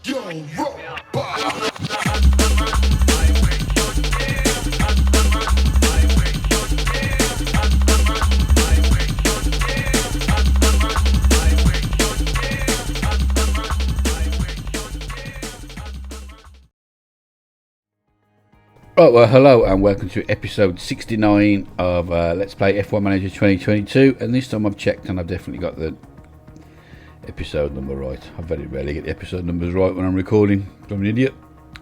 Yo, robot. Right, well, hello and welcome to episode 69 of Let's Play F1 Manager 2022, and this time I've checked and I've definitely got the episode number right. I very rarely get the episode numbers right when I'm recording, I'm an idiot.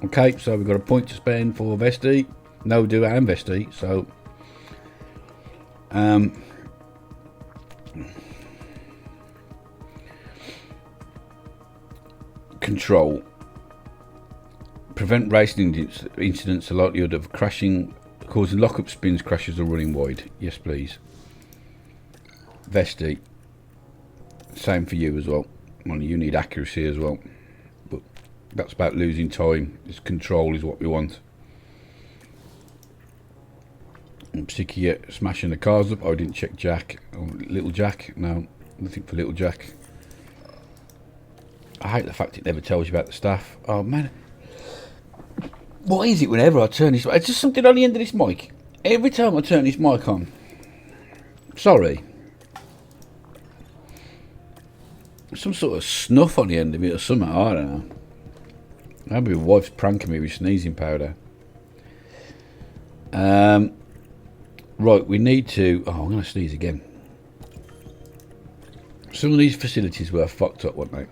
Okay, so we've got a point to spend for Vesti, no do and Vesti, so control. Prevent racing incidents, the likelihood of crashing, causing lock-up spins, crashes or running wide. Yes, please. Vesti. Same for you as well. Well, you need accuracy as well. But that's about losing time. This control is what we want. I'm sick of you smashing the cars up. I didn't check Jack. Oh, little Jack. No, nothing for little Jack. I hate the fact it never tells you about the staff. Oh, man. Why is it whenever I turn this... It's just something on the end of this mic. Every time I turn this mic on. Sorry. Some sort of snuff on the end of it or something. I don't know. Maybe my wife's pranking me with sneezing powder. Right, we need to... Oh, I'm going to sneeze again. Some of these facilities were fucked up, weren't they?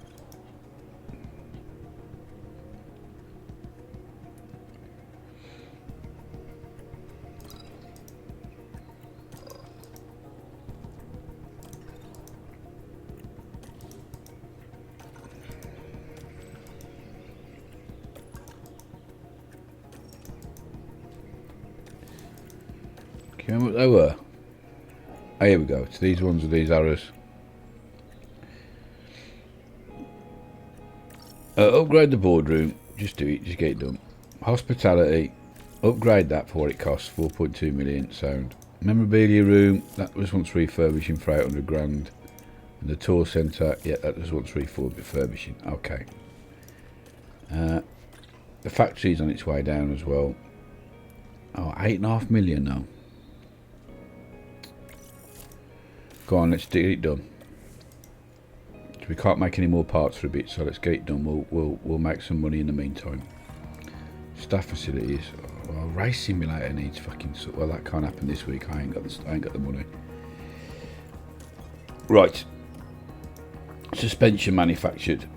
Can you remember what they were? Oh, here we go. It's these ones with these arrows. Upgrade the boardroom. Just do it. Just get it done. Hospitality. Upgrade that for what it costs. 4.2 million. Sound. Memorabilia room. That was once refurbishing for 800 grand. And the tour centre. Yeah, that was once refurbishing. Okay. The factory's on its way down as well. Oh, 8.5 million now. Go on, let's get it done. We can't make any more parts for a bit, so let's get it done. We'll make some money in the meantime. Staff facilities. Oh, race simulator needs fucking. Well, that can't happen this week. I ain't got the money. Right. Suspension manufactured,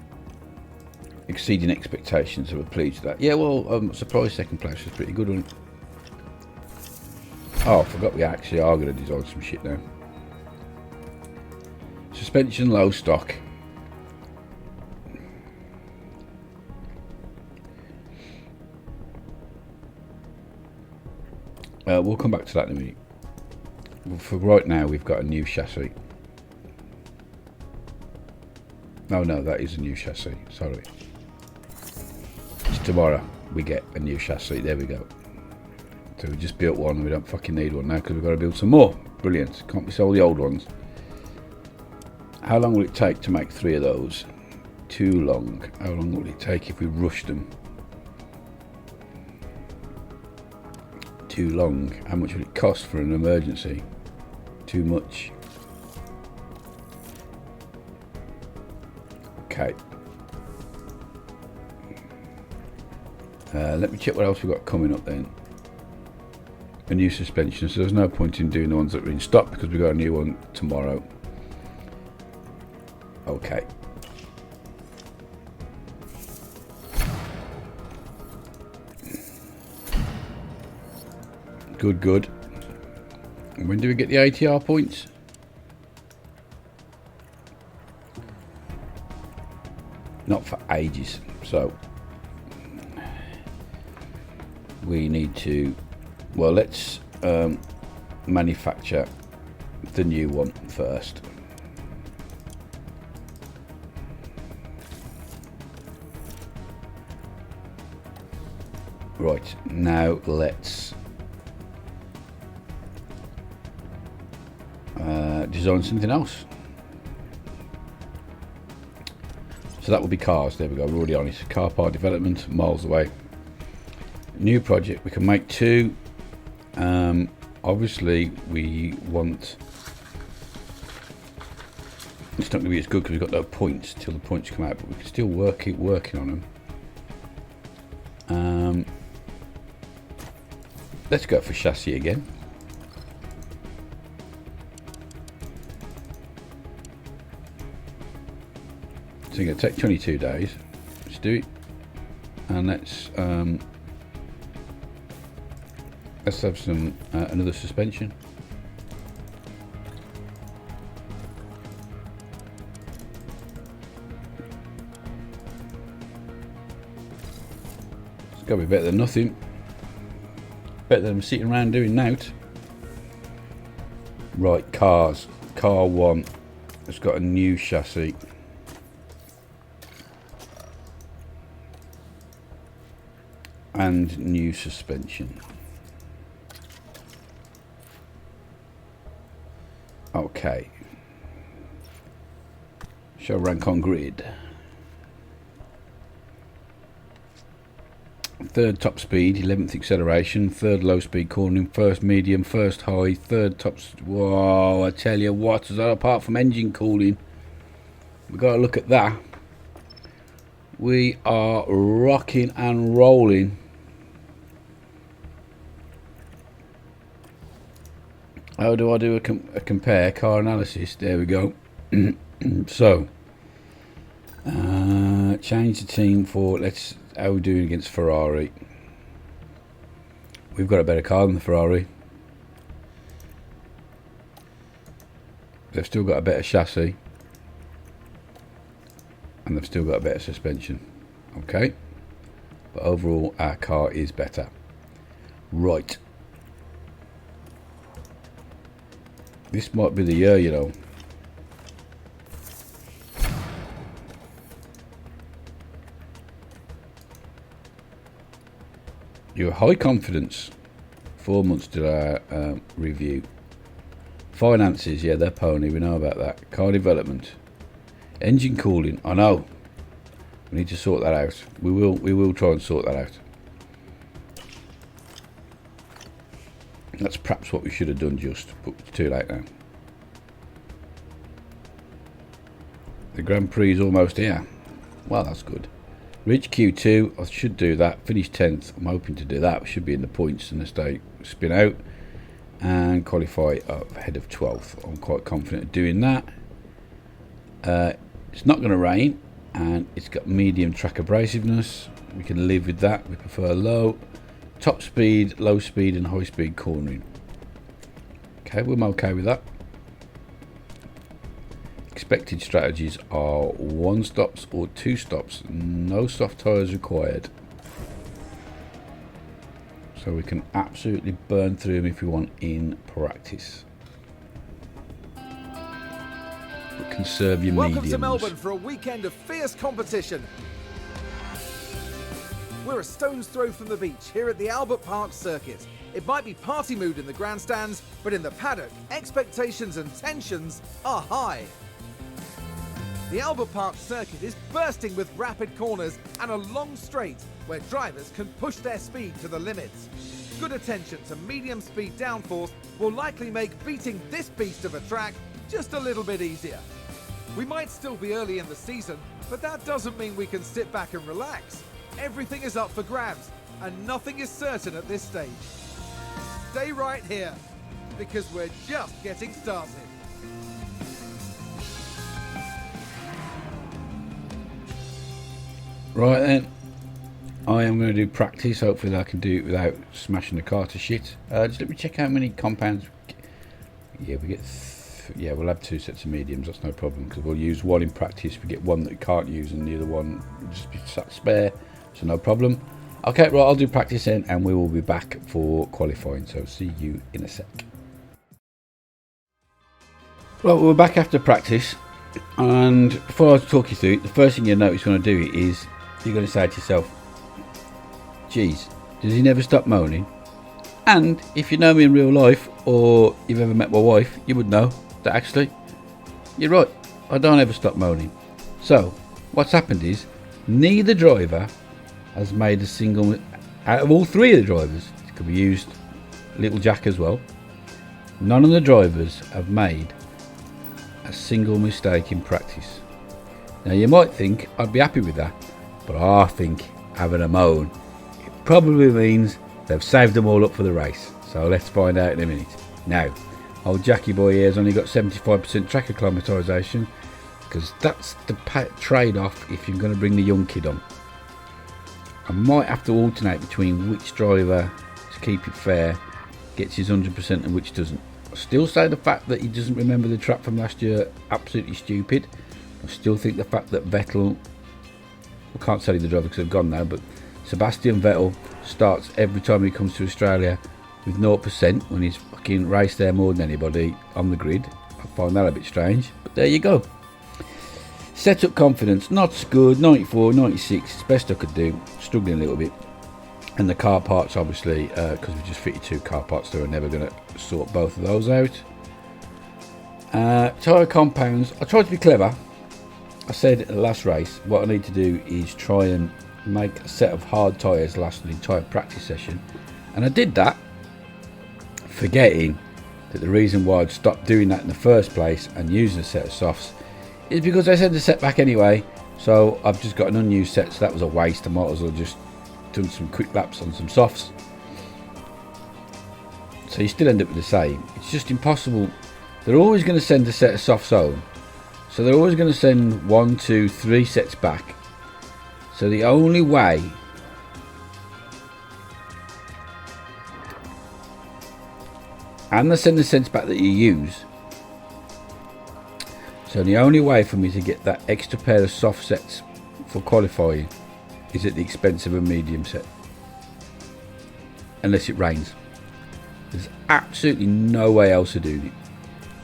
exceeding expectations. I were pleased with that. Yeah, well, I'm surprised second place was pretty good, wasn't it? Oh, I forgot we actually are going to design some shit now. Suspension low stock. We'll come back to that in a minute. For right now, we've got a new chassis. No, that is a new chassis. Sorry. It's tomorrow we get a new chassis. There we go. So we just built one and we don't fucking need one now because we've got to build some more. Brilliant. Can't we sell the old ones? How long will it take to make 3 of those? Too long. How long will it take if we rush them? Too long. How much will it cost for an emergency? Too much. Okay. Let me check what else we've got coming up then. A new suspension. So there's no point in doing the ones that are in stock because we've got a new one tomorrow. Okay. Good. And when do we get the ATR points? Not for ages. So we need to. Well, let's manufacture the new one first. Right, now let's design something else. So So that will be cars. There we go, we're already on it. Car park development, miles away. New project, we can make 2. Obviously we want, it's not going to be as good because we've got no points till the points come out, but we can still keep working on them. Let's go for chassis again. So you're going to take 22 days. Let's do it, and let's have some another suspension. It's got to be better than nothing. Better than sitting around doing nout. Right, cars. Car 1 has got a new chassis. And new suspension. Okay. Show rank on grid. 3rd top speed, 11th acceleration, 3rd low speed cornering, 1st medium, 1st high, 3rd top. Whoa! I tell you what, apart from engine cooling, we've got to look at that. We are rocking and rolling. How do I do a compare car analysis? There we go. So, change the team for, how are we doing against Ferrari? We've got a better car than the Ferrari. They've still got a better chassis. And they've still got a better suspension. Okay. But overall, our car is better. Right. This might be the year, you know. Your high confidence. 4 months to our review. Finances, yeah, they're pony. We know about that. Car development. Engine cooling. I know. We need to sort that out. We will try and sort that out. That's perhaps what we should have done just, but it's too late now. The Grand Prix is almost here. Well, that's good. Reach Q2, I should do that. Finish 10th, I'm hoping to do that. We should be in the points unless they spin out. And qualify up ahead of 12th. I'm quite confident of doing that. It's not going to rain, and it's got medium track abrasiveness. We can live with that. We prefer low. Top speed, low speed and high speed cornering. Okay, we're okay with that. Expected strategies are 1 stops or 2 stops. No soft tyres required. So we can absolutely burn through them if we want in practice. But conserve your mediums. Welcome to Melbourne for a weekend of fierce competition. We're a stone's throw from the beach here at the Albert Park circuit. It might be party mood in the grandstands, but in the paddock, expectations and tensions are high. The Albert Park circuit is bursting with rapid corners and a long straight where drivers can push their speed to the limits. Good attention to medium speed downforce will likely make beating this beast of a track just a little bit easier. We might still be early in the season, but that doesn't mean we can sit back and relax. Everything is up for grabs, and nothing is certain at this stage. Stay right here, because we're just getting started. Right then, I am going to do practice. Hopefully I can do it without smashing the car to shit. Just let me check how many compounds. Yeah, we get. Yeah, we'll have 2 sets of mediums. That's no problem because we'll use 1 in practice. We get 1 that we can't use, and the other one will just be sat spare. So no problem. Okay, right. I'll do practice then, and we will be back for qualifying. So see you in a sec. Right, we're back after practice, and before I talk you through it, the first thing you'll notice when I do it is you're going to say to yourself, geez, does he never stop moaning? And if you know me in real life, or you've ever met my wife, you would know that actually, you're right, I don't ever stop moaning. So, what's happened is neither driver has made a single, out of all three of the drivers, it could be used Little Jack as well, none of the drivers have made a single mistake in practice. Now you might think I'd be happy with that, but I think having a moan, it probably means they've saved them all up for the race. So let's find out in a minute. Now, old Jackie boy here has only got 75% track acclimatisation, because that's the trade-off if you're going to bring the young kid on. I might have to alternate between which driver, to keep it fair, gets his 100% and which doesn't. I still say the fact that he doesn't remember the track from last year, absolutely stupid. I still think the fact that Vettel, I can't tell you the driver because they've gone now, but Sebastian Vettel starts every time he comes to Australia with 0% when he's fucking raced there more than anybody on the grid. I find that a bit strange, but there you go. Setup confidence, not so good, 94, 96, it's best I could do, struggling a little bit. And the car parts, obviously, because we just fitted 2 car parts, so we're never going to sort both of those out. Tyre compounds, I tried to be clever. I said in the last race, what I need to do is try and make a set of hard tyres last an entire practice session. And I did that, forgetting that the reason why I'd stopped doing that in the first place and using a set of softs is because I sent the set back anyway, so I've just got an unused set, so that was a waste. I might as well just done some quick laps on some softs. So you still end up with the same. It's just impossible. They're always going to send a set of softs home, so they're always going to send 1, 2, 3 sets back. So the only way and they send the sets back that you use. So the only way for me to get that extra pair of soft sets for qualifying is at the expense of a medium set. Unless it rains. There's absolutely no way else to do it.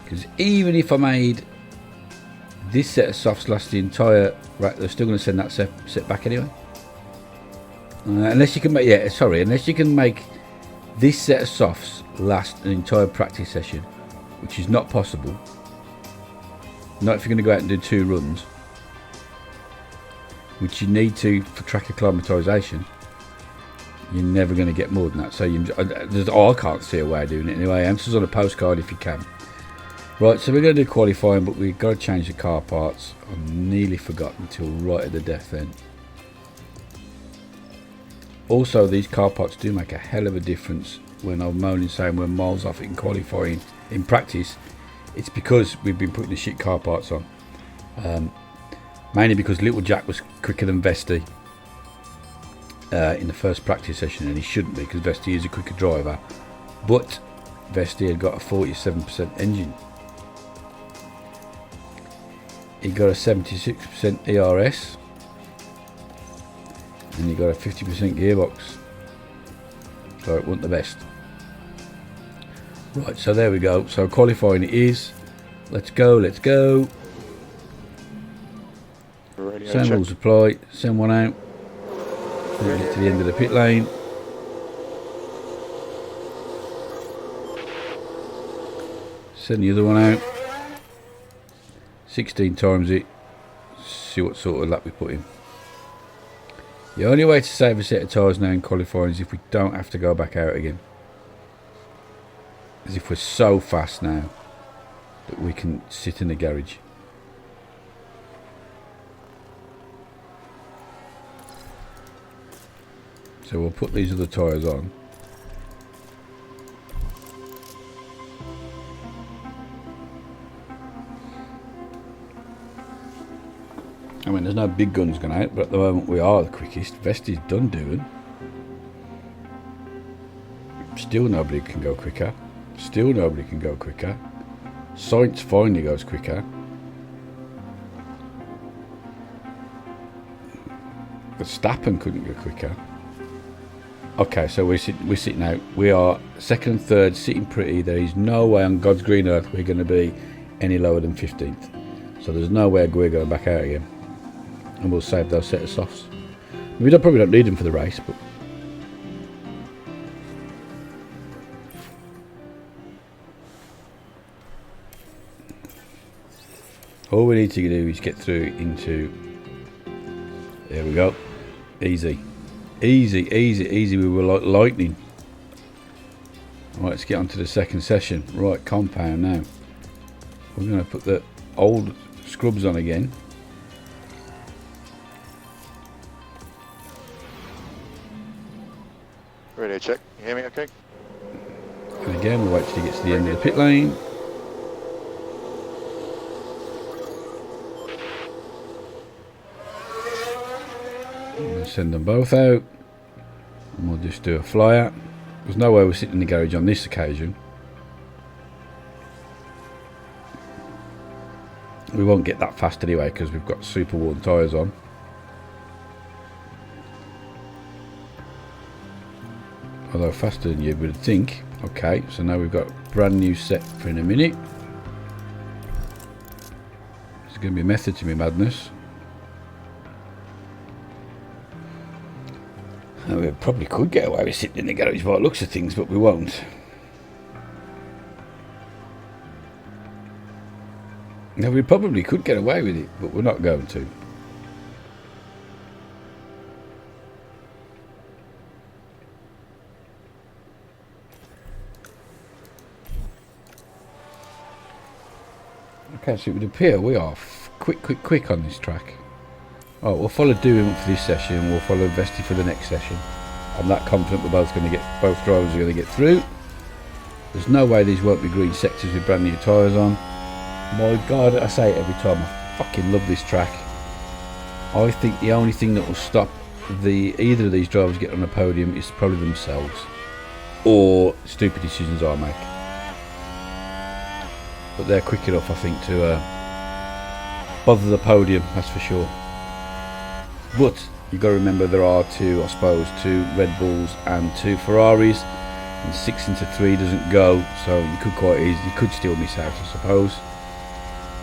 Because even if I made this set of softs last the entire, right, they're still going to send that set back anyway. Unless you can make, unless you can make this set of softs last an entire practice session, which is not possible. Not if you're going to go out and do 2 runs, which you need to for track acclimatisation. You're never going to get more than that. So I can't see a way of doing it anyway. Answers on a postcard if you can. Right, so we're going to do qualifying, but we've got to change the car parts. I nearly forgot until right at the death end. Also, these car parts do make a hell of a difference. When I'm moaning saying we're miles off in qualifying, in practice, it's because we've been putting the shit car parts on. Mainly because Little Jack was quicker than Vesti in the first practice session, and he shouldn't be because Vesti is a quicker driver. But Vesti had got a 47% engine. He got a 76% ERS, and he got a 50% gearbox. So it wasn't the best. Right, so there we go. So qualifying it is. Let's go, let's go. Same rules apply. Send one out. Then get to the end of the pit lane. Send the other one out. 16 times it. See what sort of lap we put in. The only way to save a set of tyres now in qualifying is if we don't have to go back out again. As if we're so fast now that we can sit in the garage. So we'll put these other tyres on. I mean, there's no big guns going out, but at the moment we are the quickest. Vesti's done doing. Still nobody can go quicker. Still nobody can go quicker. Sainz finally goes quicker. Verstappen couldn't go quicker. Okay, so we're sitting out. We are second and third, sitting pretty. There is no way on God's green earth we're going to be any lower than 15th. So there's no way we're going back out again. And we'll save those set of softs. We probably don't need them for the race, but all we need to do is get through into There we go. Easy. Easy, easy, easy. We were like lightning. Right, let's get on to the second session. Right, compound now. We're going to put the old scrubs on again. Radio check. You hear me okay? And again, we'll wait till he gets to the end of the pit lane. I'm going to send them both out. And we'll just do a flyer. There's no way we're sitting in the garage on this occasion. We won't get that fast anyway because we've got super worn tyres on. Although faster than you would think. Okay, so now we've got a brand new set for in a minute. There's going to be a method to my madness. And we probably could get away with sitting in the garage by the looks of things, but we won't. Now we probably could get away with it, but we're not going to. Okay, so it would appear we are quick on this track. Oh, we'll follow Doing for this session, we'll follow Vesti for the next session. I'm that confident we're both drivers are going to get through. There's no way these won't be green sectors with brand new tyres on. My God, I say it every time, I fucking love this track. I think the only thing that will stop either of these drivers getting on the podium is probably themselves. Or stupid decisions I make. But they're quick enough, I think, to bother the podium, that's for sure. But you've got to remember there are two Red Bulls and two Ferraris, and 6 into 3 doesn't go, so you could still miss out, I suppose.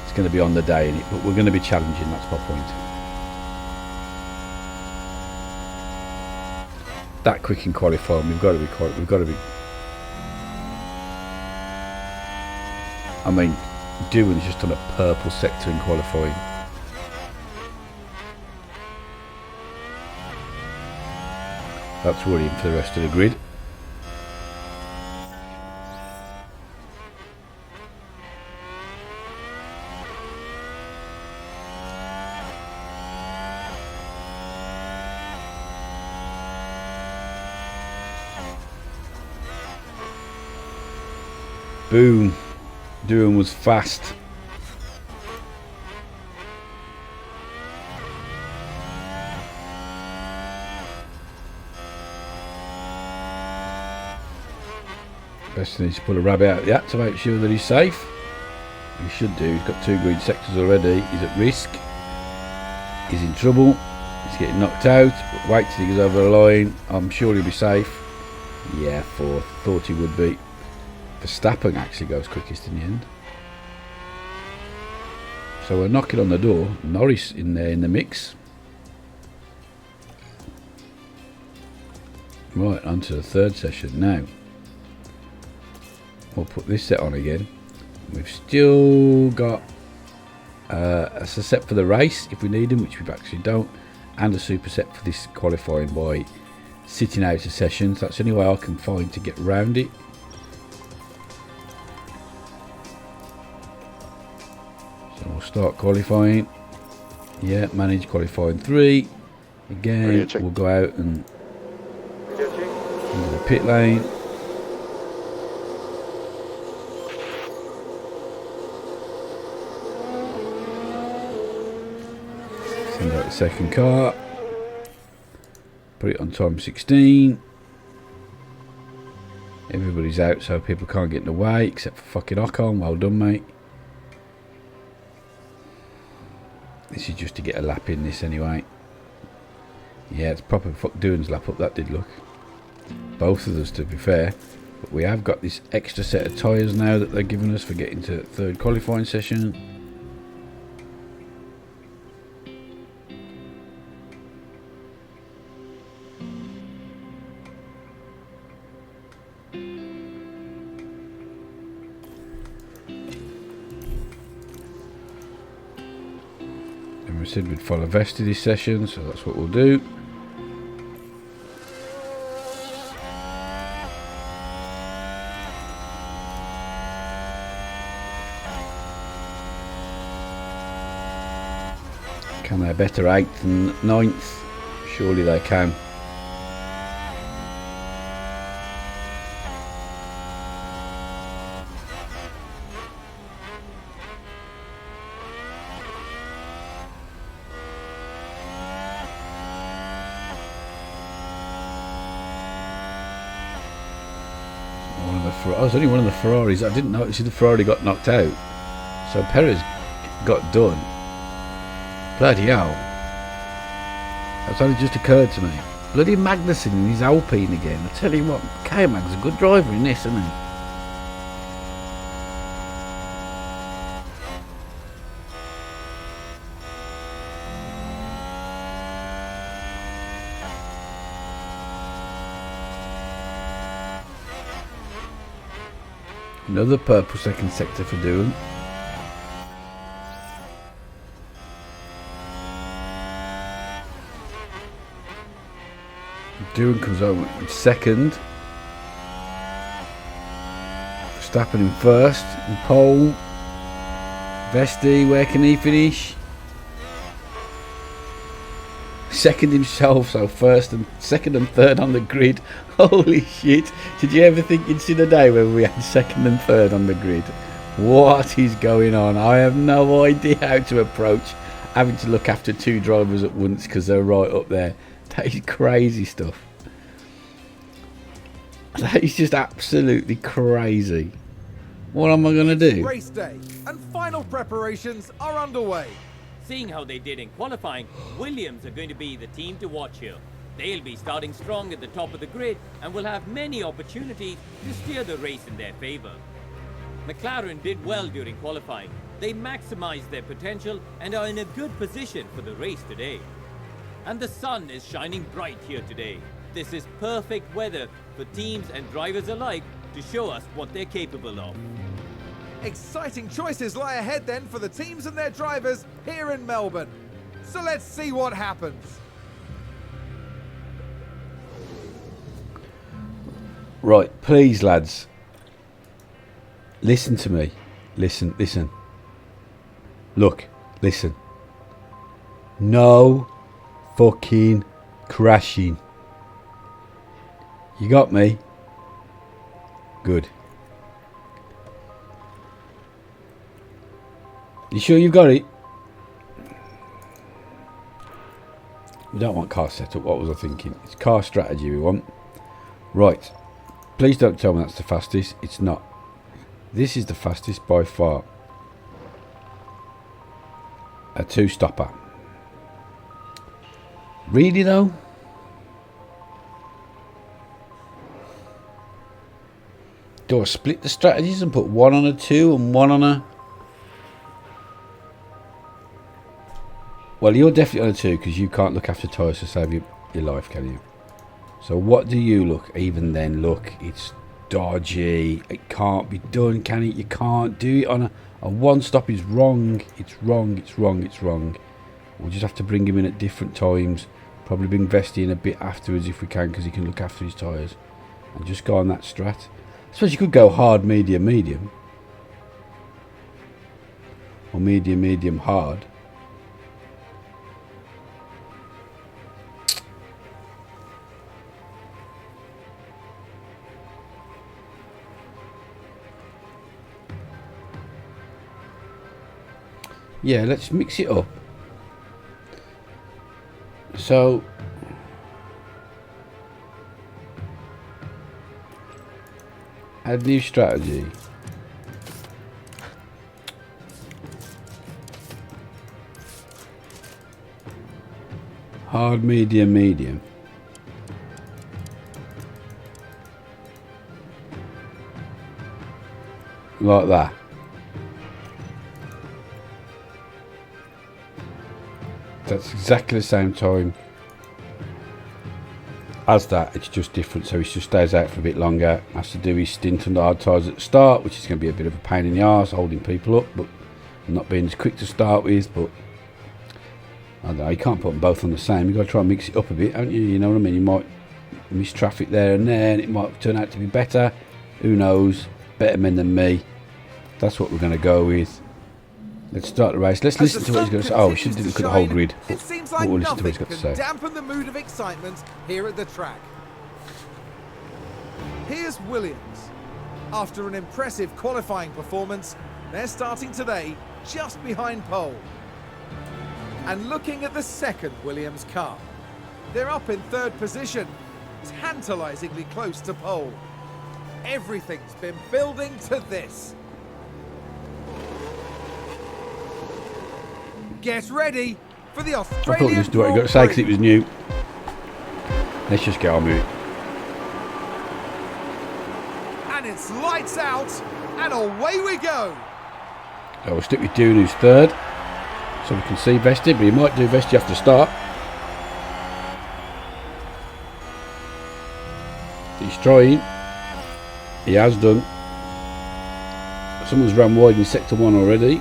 It's going to be on the day in it, but we're going to be challenging, that's my point. That quick in qualifying, we've got to be. I mean, Doohan's just on a purple sector in qualifying. That's worrying for the rest of the grid. Boom. Doohan was fast. Best needs to pull a rabbit out of the hat to make sure that he's safe. He should do. He's got 2 green sectors already. He's at risk. He's in trouble. He's getting knocked out. But wait till he goes over the line. I'm sure he'll be safe. Yeah, 4th. Thought he would be. Verstappen actually goes quickest in the end. So we're knocking on the door. Norris in there in the mix. Right, on to the third session now. We'll put this set on again. We've still got a set for the race if we need them, which we actually don't, and a super set for this qualifying by sitting out of sessions. That's the only way I can find to get around it. So we'll start qualifying. Yeah, manage qualifying 3. Again, we'll go out and into the pit lane. Send out the second car. Put it on time 16. Everybody's out so people can't get in the way except for fucking Ocon. Well done, mate. This is just to get a lap in this anyway. Yeah, it's proper fuck Doohan's lap up, that did look. Both of us, to be fair. But we have got this extra set of tyres now that they're giving us for getting to third qualifying session. said we'd follow Vesti this session, so that's what we'll do. Can they better 8th and 9th? Surely they can. I was only one of the Ferraris. I didn't notice the Ferrari got knocked out. So Perez got done. Bloody hell. That's only just occurred to me. Bloody Magnussen in his Alpine again. I tell you what, K-Mag's a good driver in this, isn't he? Another purple second sector for Doohan. Doohan comes over in second. Verstappen in first. In pole. Vesti, where can he finish? Second himself, so first and second and third on the grid. Holy shit. Did you ever think you'd see the day where we had second and third on the grid? What is going on? I have no idea how to approach having to look after two drivers at once because they're right up there. That is crazy stuff. That is just absolutely crazy. What am I going to do? Race day and final preparations are underway. Seeing how they did in qualifying, Williams are going to be the team to watch here. They'll be starting strong at the top of the grid and will have many opportunities to steer the race in their favour. McLaren did well during qualifying. They maximised their potential and are in a good position for the race today. And the sun is shining bright here today. This is perfect weather for teams and drivers alike to show us what they're capable of. Exciting choices lie ahead then for the teams and their drivers here in Melbourne. So let's see what happens. Right, please lads, listen to me. Listen. Look, listen. No fucking crashing. You got me? Good. You sure you've got it? We don't want car setup. What was I thinking? It's car strategy we want. Right. Please don't tell me that's the fastest. It's not. This is the fastest by far. A two-stopper. Really though? Do I split the strategies and put one on a 2 and one on a... Well, you're definitely on a 2 because you can't look after tyres to save your life, can you? So what do you look? Even then, look, it's dodgy. It can't be done, can it? You can't do it on a one stop. Is wrong. It's wrong. We'll just have to bring him in at different times. Probably bring Vesti in a bit afterwards if we can, because he can look after his tyres. And just go on that strat. I suppose you could go hard, medium, medium. Or medium, medium, hard. Yeah, let's mix it up. So add new strategy. Hard, medium, medium. Like that. That's exactly the same time as that. It's just different, so he just stays out for a bit longer. Has to do his stint on the hard tyres at the start, which is going to be a bit of a pain in the arse, holding people up, but not being as quick to start with. But I don't know, you can't put them both on the same. You've got to try and mix it up a bit, haven't you? You know what I mean? You might miss traffic there and there, and it might turn out to be better. Who knows? Better men than me. That's what we're going to go with. Let's start the race. Let's listen to what he's going to say. Oh, we should look at the whole grid. It seems like We'll listen to what nothing he's got to can say. dampen the mood of excitement here at the track. Here's Williams. After an impressive qualifying performance, they're starting today just behind pole. And looking at the second Williams car, they're up in third position, tantalisingly close to pole. Everything's been building to this. Get ready for the Australian I thought you just do what you got to say because it was new. Let's just get on with it. And it's lights out, and away we go. So we'll stick with Dune, who's third, so we can see Vesti, but he might do Vesti after start. He's trying. He has done. Someone's ran wide in sector 1 already.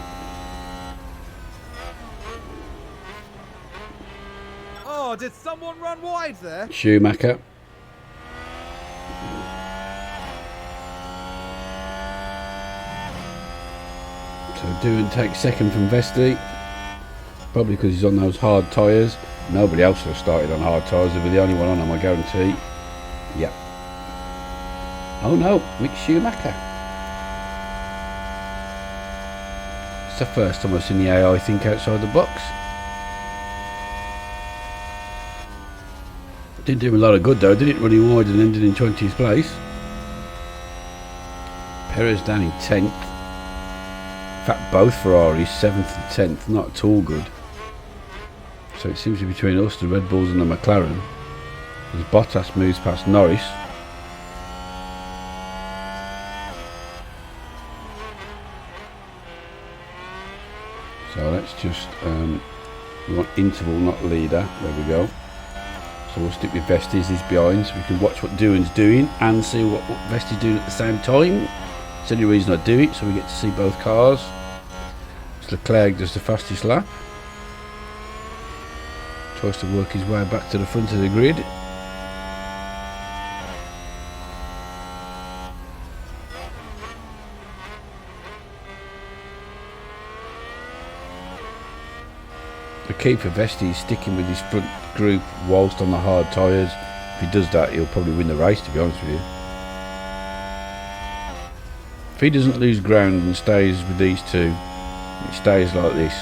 Oh, did someone run wide there? Schumacher. So Dune takes second from Vesti. Probably because he's on those hard tyres. Nobody else would have started on hard tyres. They were the only one on them, I guarantee. Yep. Oh no, Mick Schumacher. It's the first time I've seen the AI think outside the box. Didn't do him a lot of good though, did it? Running wide and ended in 20th place. Perez down in 10th. In fact, both Ferraris, 7th and 10th, not at all good. So it seems to be between us, the Red Bulls and the McLaren. As Bottas moves past Norris. So let's just, we want interval, not leader. There we go. So we'll stick with Vesti as he's behind, so we can watch what Duan's doing and see what Vesti's doing at the same time. It's the only reason I do it, so we get to see both cars. So Leclerc does the fastest lap. Tries to work his way back to the front of the grid. The key for Vesti is sticking with his front group whilst on the hard tyres. If he does that, he'll probably win the race, to be honest with you. If he doesn't lose ground and stays with these two, it stays like this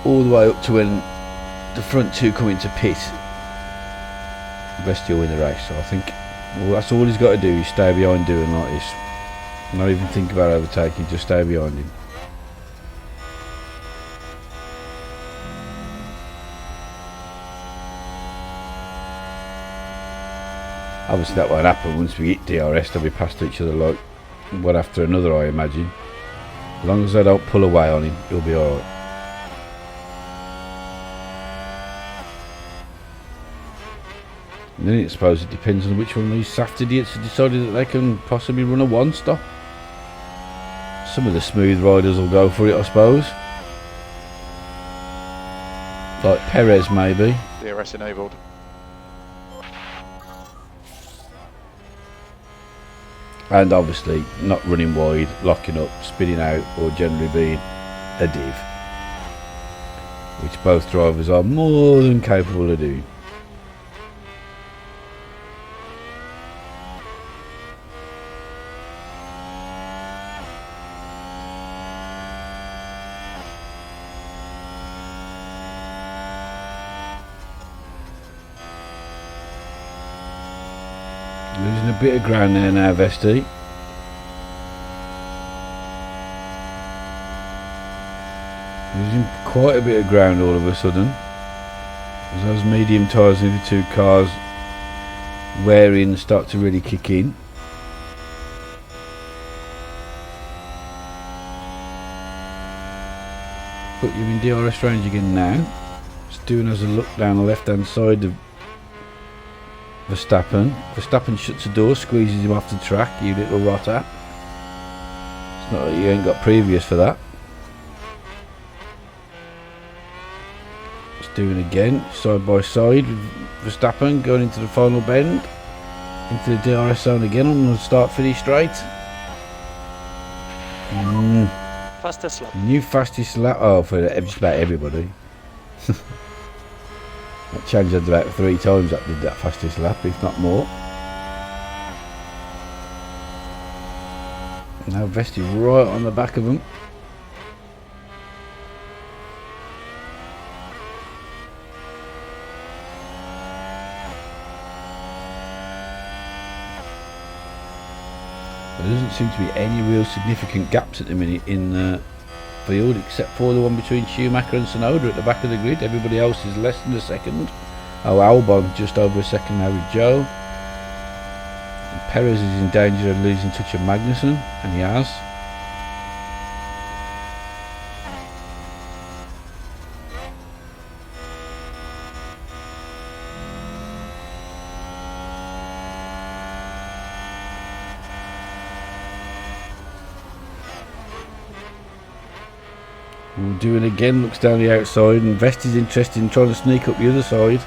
all the way up to when the front two come into pit, Vesti will win the race. So I think, well, that's all he's got to do, is stay behind doing like this. Not even think about overtaking, just stay behind him. Obviously that won't happen. Once we hit DRS, they'll be past each other like one after another, I imagine. As long as they don't pull away on him, he'll be alright. And then I suppose it depends on which one of these saft idiots have decided that they can possibly run a one-stop. Some of the smooth riders will go for it, I suppose. Like Perez, maybe. DRS enabled. And obviously not running wide, locking up, spinning out, or generally being a div, which both drivers are more than capable of doing. Losing a bit of ground there now, Vesti. Losing quite a bit of ground all of a sudden. As those medium tyres in the two cars wearing start to really kick in. But you're in DRS range again now. Just doing as a look down the left hand side of Verstappen. Verstappen shuts the door, squeezes him off the track, you little rotter. It's not like you ain't got previous for that. doing again, side by side with Verstappen, going into the final bend, into the DRS zone again on the start-finish straight. Fastest lap. New fastest lap, oh, for just about everybody. That changed about 3 times that did that fastest lap, if not more. Now Vesti right on the back of them. There doesn't seem to be any real significant gaps at the minute in the field, except for the one between Schumacher and Tsunoda at the back of the grid. Everybody else is less than a second. Oh, Albon just over a second now with Joe. And Perez is in danger of losing touch of Magnussen, and he has. We'll do it again, looks down the outside, and Vesti's interested in trying to sneak up the other side.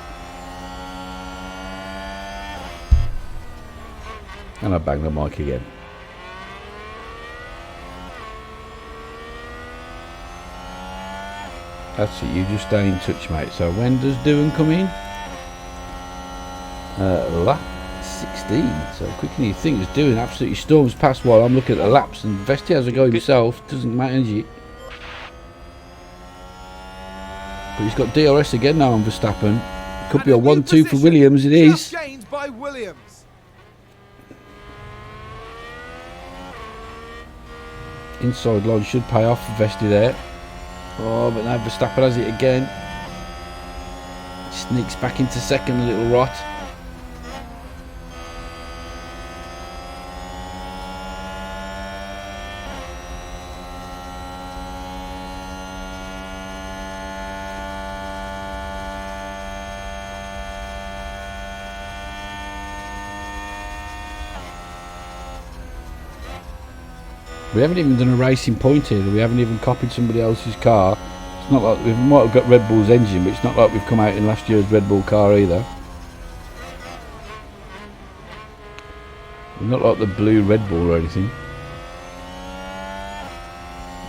And I banged the mic again. That's it, you just stay in touch, mate. So when does Doohan come in? Lap 16. So quicker than you think. It's Doohan absolutely storms past while I'm looking at the laps, and Vesti has a go himself. Doesn't manage it. But he's got DRS again now on Verstappen. Could be a 1-2 for Williams. It is. Gained by Williams. Inside line should pay off for Vesti there. Oh, but now Verstappen has it again. Sneaks back into second, a little rot. We haven't even done a racing point here. We haven't even copied somebody else's car. It's not like we might have got Red Bull's engine, but it's not like we've come out in last year's Red Bull car either. We're not like the blue Red Bull or anything.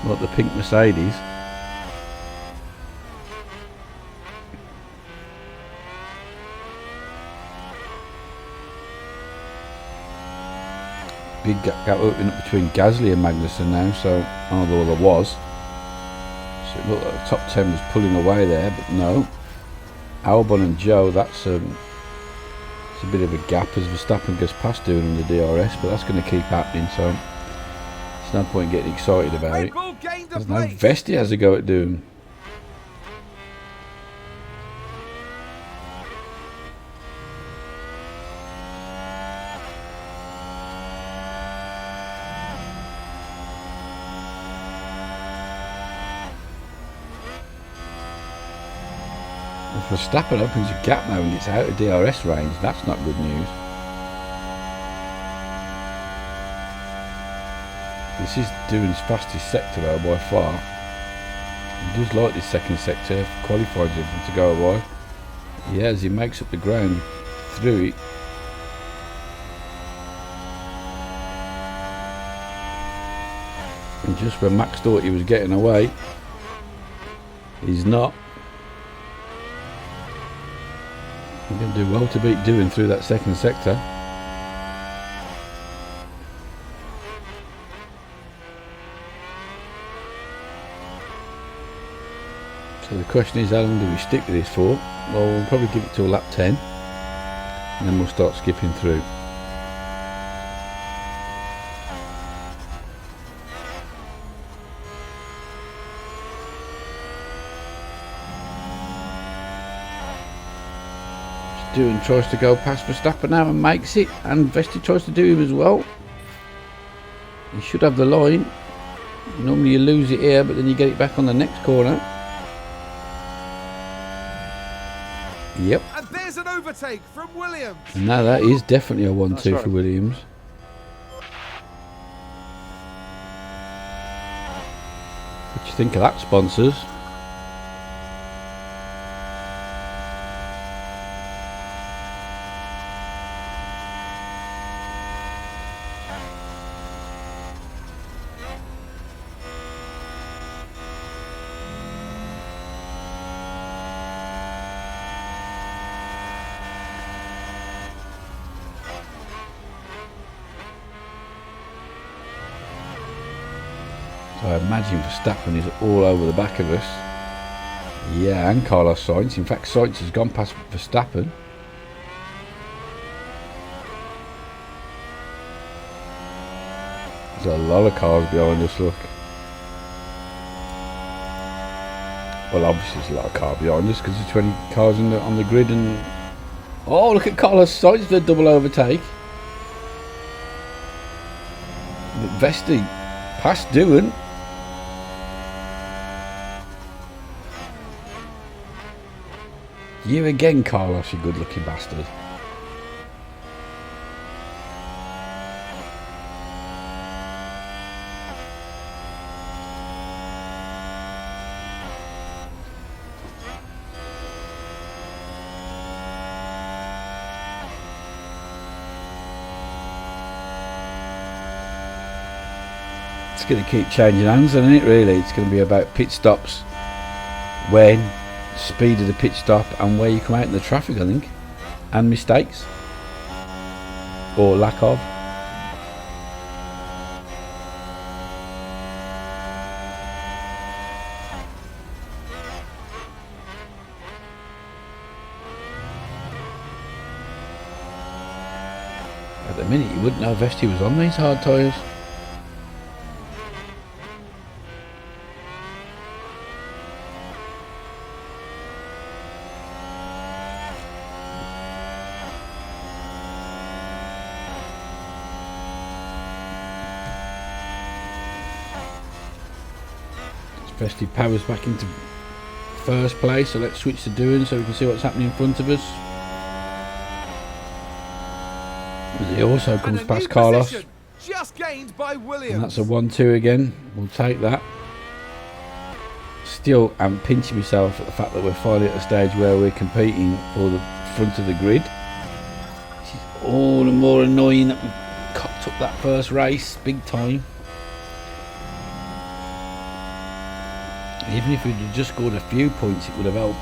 Like the pink Mercedes. Big gap opening up between Gasly and Magnussen now, so although there was. So it looked like the top 10 was pulling away there, but no. Albon and Joe, it's a bit of a gap as Verstappen goes past doing the DRS, but that's going to keep happening, so there's no point getting excited about it. There's no Vesti has a go at doing. Verstappen opens a gap now and gets out of DRS range. That's not good news. This is Doohan's fastest sector though by far. He does like this second sector, qualifies him to go away. Yeah, as he makes up the ground through it. And just when Max thought he was getting away, he's not. He's going to do well to beat Doohan through that second sector. So the question is, how long do we stick with this for? Well, we'll probably give it till lap 10 and then we'll start skipping through. Doohan tries to go past Verstappen now and makes it, and Vesti tries to do him as well. He should have the line. Normally you lose it here, but then you get it back on the next corner. Yep. And there's an overtake from Williams. And now that is definitely a 1-2 for Williams. What do you think of that, sponsors? So I imagine Verstappen is all over the back of us. Yeah, and Carlos Sainz. In fact, Sainz has gone past Verstappen. There's a lot of cars behind us, look. Well, obviously there's a lot of cars behind us because there's 20 cars on the grid. And oh, look at Carlos Sainz, the double overtake. But Vesti past doing. You again, Carlos, you good-looking bastard. It's going to keep changing hands, isn't it, really? It's going to be about pit stops, when, speed of the pit stop, and where you come out in the traffic, I think. And mistakes. Or lack of. At the minute, you wouldn't know Vesti was on these hard tyres. Vesti powers back into first place, so let's switch to doing so we can see what's happening in front of us. He also comes past Carlos. Just gained by Williams. And that's a 1-2 again. We'll take that. Still, I'm pinching myself at the fact that we're finally at a stage where we're competing for the front of the grid. Which is all the more annoying that we cocked up that first race big time. Even if we'd just scored a few points, it would have helped.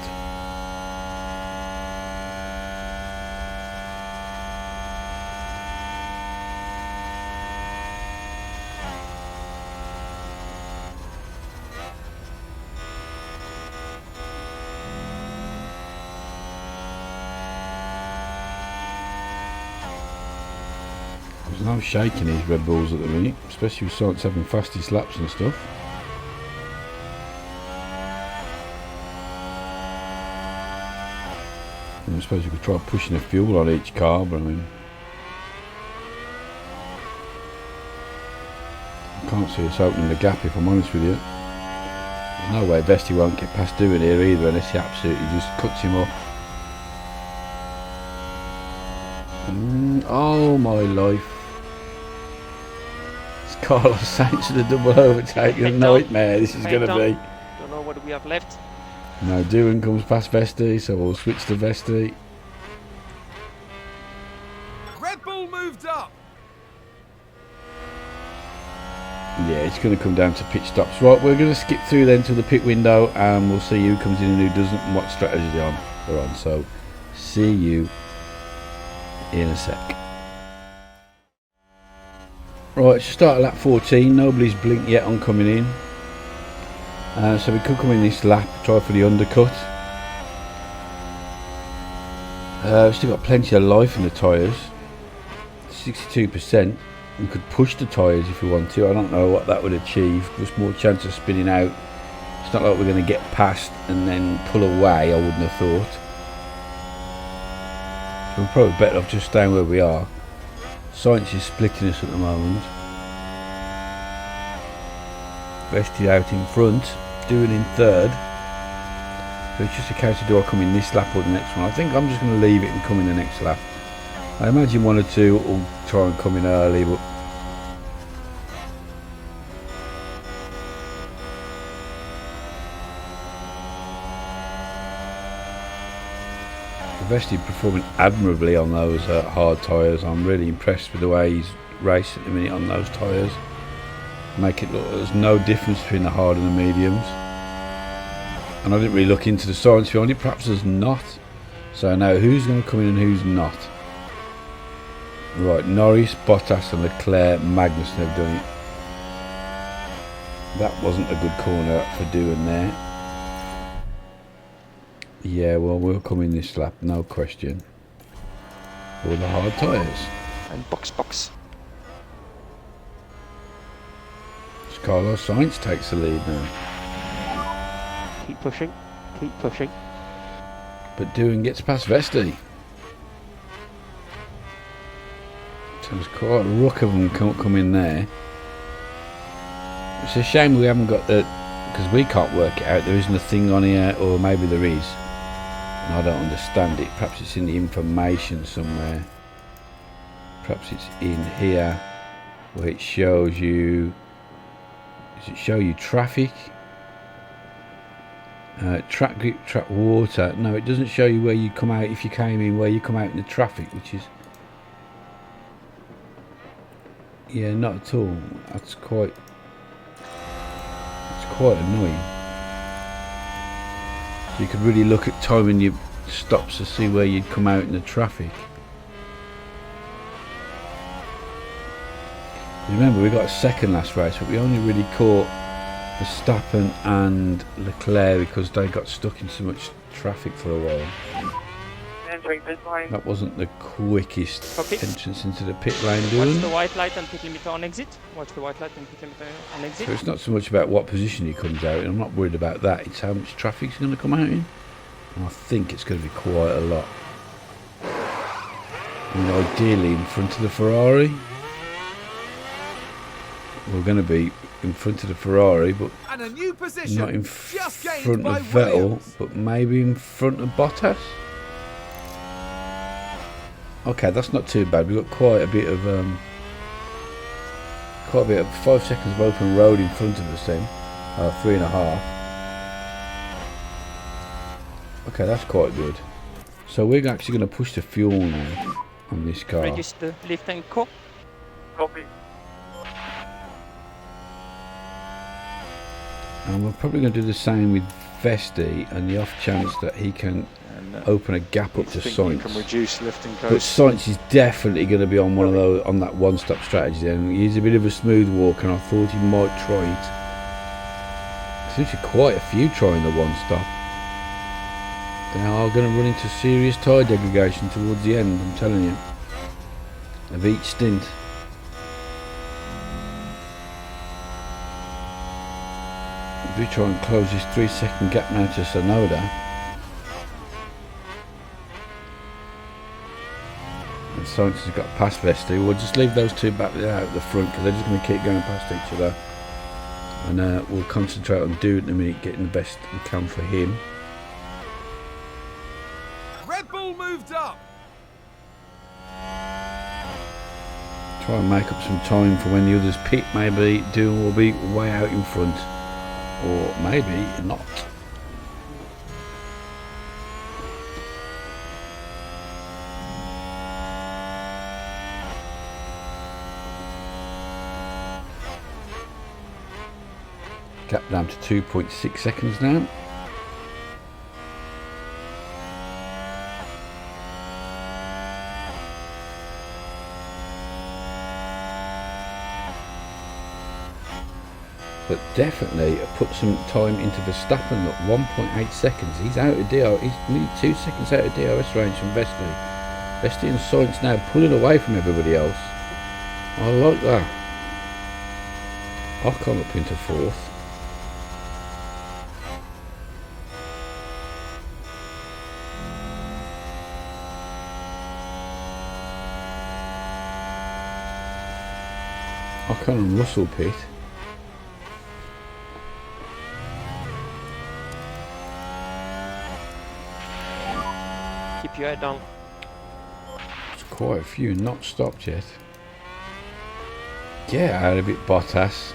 There's no shaking these Red Bulls at the minute, especially with Sainz having fastest laps and stuff. I suppose you could try pushing the fuel on each car, but I mean, I can't see us opening the gap if I'm honest with you. There's no way Vesti won't get past doing here either unless he absolutely just cuts him off. Oh my life. It's Carlos Sainz with a double overtake. A nightmare this is going to be. Don't know what we have left. Now Doohan comes past Vesti, so we'll switch to Vesti. Red Bull moved up. Yeah, it's going to come down to pit stops. Right, we're going to skip through then to the pit window and we'll see who comes in and who doesn't and what strategy they're on. So, see you in a sec. Right, it's start at lap 14. Nobody's blinked yet on coming in. So we could come in this lap, try for the undercut. We've still got plenty of life in the tyres. 62%. We could push the tyres if we want to. I don't know what that would achieve. Just more chance of spinning out. It's not like we're going to get past and then pull away, I wouldn't have thought. So we're probably better off just staying where we are. Sainz is splitting us at the moment. Vesti out in front, Doohan in third. So it's just a case of do I come in this lap or the next one. I think I'm just going to leave it and come in the next lap. I imagine one or two will try and come in early, but Vesti performing admirably on those hard tyres. I'm really impressed with the way he's racing at the minute on those tyres. Make it look there's no difference between the hard and the mediums. And I didn't really look into the science behind it. Perhaps there's not. So now who's going to come in and who's not? Right, Norris, Bottas and Leclerc, Magnussen have done it. That wasn't a good corner for doing there. Yeah, well, we'll come in this lap, no question. All the hard tyres. And box. Carlos Sainz takes the lead now. Keep pushing. But Doohan gets past Vesti. So there's quite a ruck of them come in there. It's a shame we haven't got the... because we can't work it out. There isn't a thing on here, or maybe there is. And I don't understand it. Perhaps it's in the information somewhere. Perhaps it's in here where it shows you... does it show you traffic? Track grip, track water. No, it doesn't show you where you come out if you came in, where you come out in the traffic, which is... yeah, not at all. That's quite annoying. So you could really look at timing your stops to see where you'd come out in the traffic. Remember, we got a second last race, but we only really caught Verstappen and Leclerc because they got stuck in so much traffic for a while. That wasn't the quickest entrance into the pit lane, Watch doing. the white light and pit limiter on exit. So It's not so much about what position he comes out in. I'm not worried about that. It's how much traffic's going to come out in. And I think it's going to be quite a lot. And ideally in front of the Ferrari. We're going to be in front of the Ferrari, but And a new position not in just gained front by of Vettel, Williams. but maybe in front of Bottas. Okay, that's not too bad. We've got quite a bit of 5 seconds of open road in front of us then. 3.5. Okay, that's quite good. So we're actually going to push the fuel now on this car. Register lift and co. Copy. And we're probably going to do the same with Vesti, and the off chance that he can open a gap up to You can Sainz. reduce lift and But coast. Sainz is definitely going to be on one of those, on that one-stop strategy. Then he's a bit of a smooth walker, and I thought he might try it. Seems to be quite a few trying the one-stop. They are going to run into serious tyre degradation towards the end. I'm telling you, of each stint. If we try and close this 3-second gap now to Sonoda. And Sainz has got past Vesti. We'll just leave those two back there out the front because they're just going to keep going past each other. And we'll concentrate on doing in a minute, getting the best we can for him. Red Bull moved up. Try and make up some time for when the others pit. Maybe Doohan will be way out in front. Or maybe not. Gap down to 2.6 seconds now. But definitely put some time into Verstappen at 1.8 seconds. He's out of DRS. He's nearly 2 seconds out of DRS range from Vesti. Vesti and Sainz now pulling away from everybody else. I like that. Ocon up into 4th. Ocon and Russell pit. Keep your head down. There's quite a few not stopped yet. Get out of it, Bottas.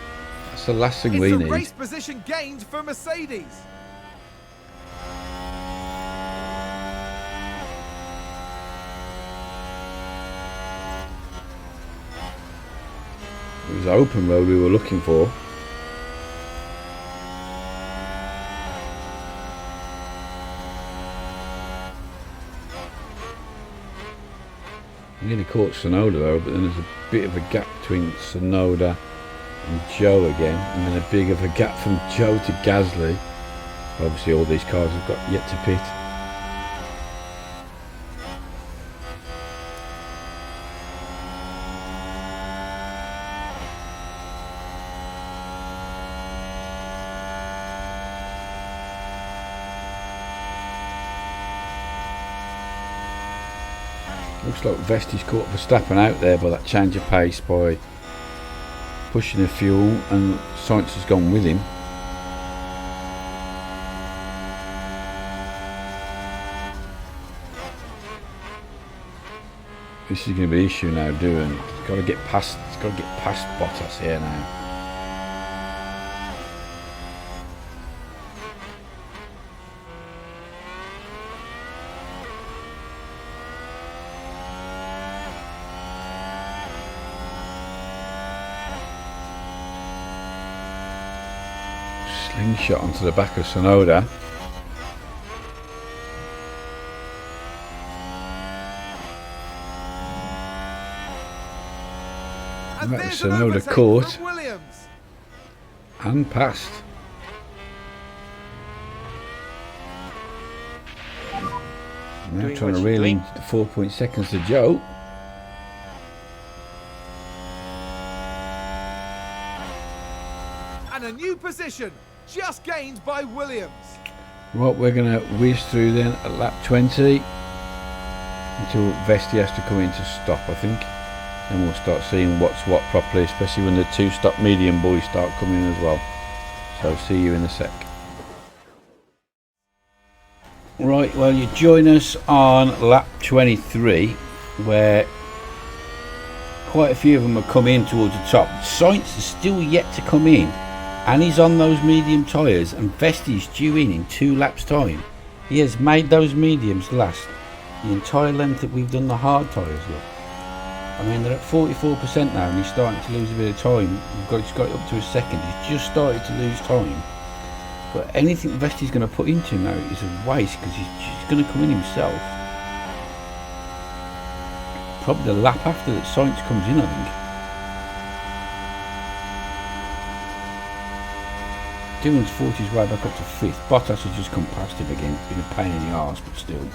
That's the last thing we It's a need. race position gained for Mercedes. It was open road we were looking for. Nearly caught Sonoda though, but then there's a bit of a gap between Sonoda and Joe again, and then a big of a gap from Joe to Gasly. Obviously all these cars have got yet to pit. Looks like Vesti's caught Verstappen out there by that change of pace by pushing the fuel, and Sainz has gone with him. This is going to be an issue now, doing. It's got to get past Bottas here now. Slingshot onto the back of Sonoda. And Right, there's an Sonoda overtake caught from Williams. and passed. Now Doing trying what to she's reel in doing. the 4 seconds to Joe. And a new position, just gained by Williams. Right, we're going to whiz through then at lap 20 until Vesti has to come in to stop, I think. Then we'll start seeing what's what properly, especially when the two-stop medium boys start coming in as well. So see you in a sec. Right, well, you join us on lap 23, where quite a few of them have come in towards the top. Sainz is still yet to come in, and he's on those medium tyres, and Vesti's due in 2 laps time. He has made those mediums last the entire length that we've done the hard tyres. Look, I mean, they're at 44% now, and he's starting to lose a bit of time. He's got it up to a second. He's just started to lose time. But anything Vesti's going to put into him now is a waste, because he's going to come in himself. Probably the lap after that Sainz comes in, I think. Dillon's fought his way back up to 5th. Bottas has just come past him again. It's been a pain in the arse, but still.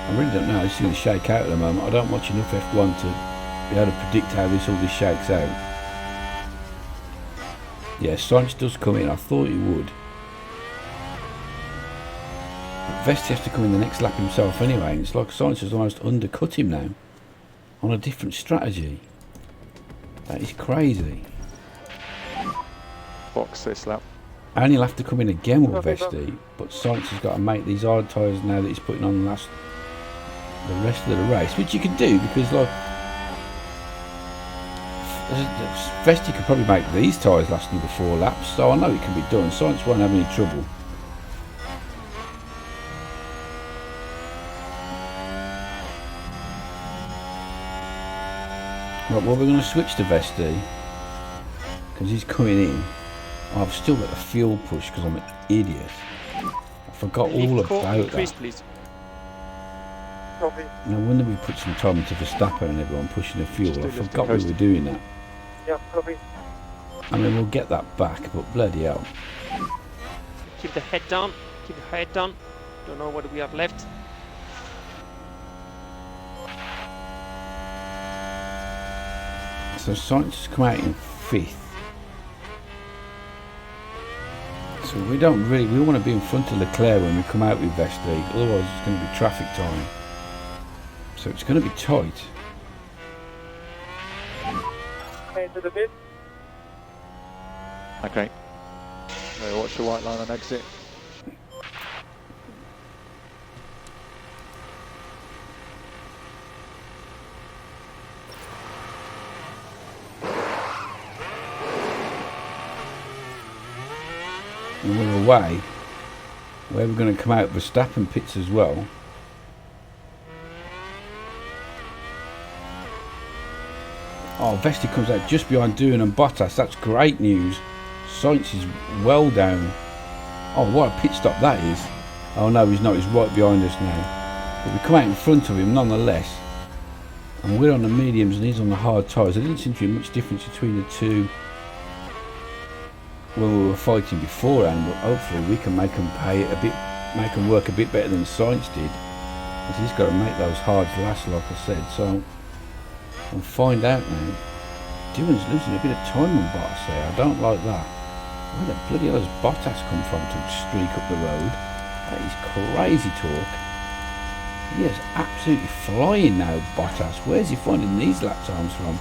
I really don't know how this is going to shake out at the moment. I don't watch enough F1 to be able to predict how all this shakes out. Yeah, Sainz does come in. I thought he would. But Vesti has to come in the next lap himself anyway. And it's like Sainz has almost undercut him now on a different strategy. That is crazy. Box this lap. And he'll have to come in again with Vesti. But Sainz has got to make these hard tyres now that he's putting on the rest of the race, which you can do because, like, Vesti could probably make these tyres last another 4 laps, so I know it can be done. Sainz won't have any trouble. Right, well, we're going to switch to Vesti because he's coming in. I've still got the fuel push because I'm an idiot. I forgot all about Prix, that. please. No wonder we put some time into Verstappen and everyone pushing the fuel. I Just do forgot we lifting were doing that. Yeah, copy. I mean, we'll get that back, but bloody hell. Keep the head down. Keep your head down. Don't know what we have left. So Sainz has come out in 5th. So we want to be in front of Leclerc when we come out with Vesti, otherwise it's going to be traffic time. So it's going to be tight. Into the pit. Okay. So watch the white line on exit. And we're away, where we're going to come out Verstappen pits as well. Oh, Vesti comes out just behind Doohan and Bottas. That's great news. Sainz is well down. Oh, what a pit stop that is. Oh no, he's not. He's right behind us now. But we come out in front of him nonetheless. And we're on the mediums and he's on the hard tyres. There didn't seem to be much difference between the two when we were fighting beforehand, but hopefully we can make them make them work a bit better than Science did. Because he's got to make those hards last, like I said. So we'll find out now. Dillon's losing a bit of time on Bottas there. I don't like that. Where the bloody hell has Bottas come from to streak up the road? That is crazy talk. He is absolutely flying now, Bottas. Where's he finding these lap times from?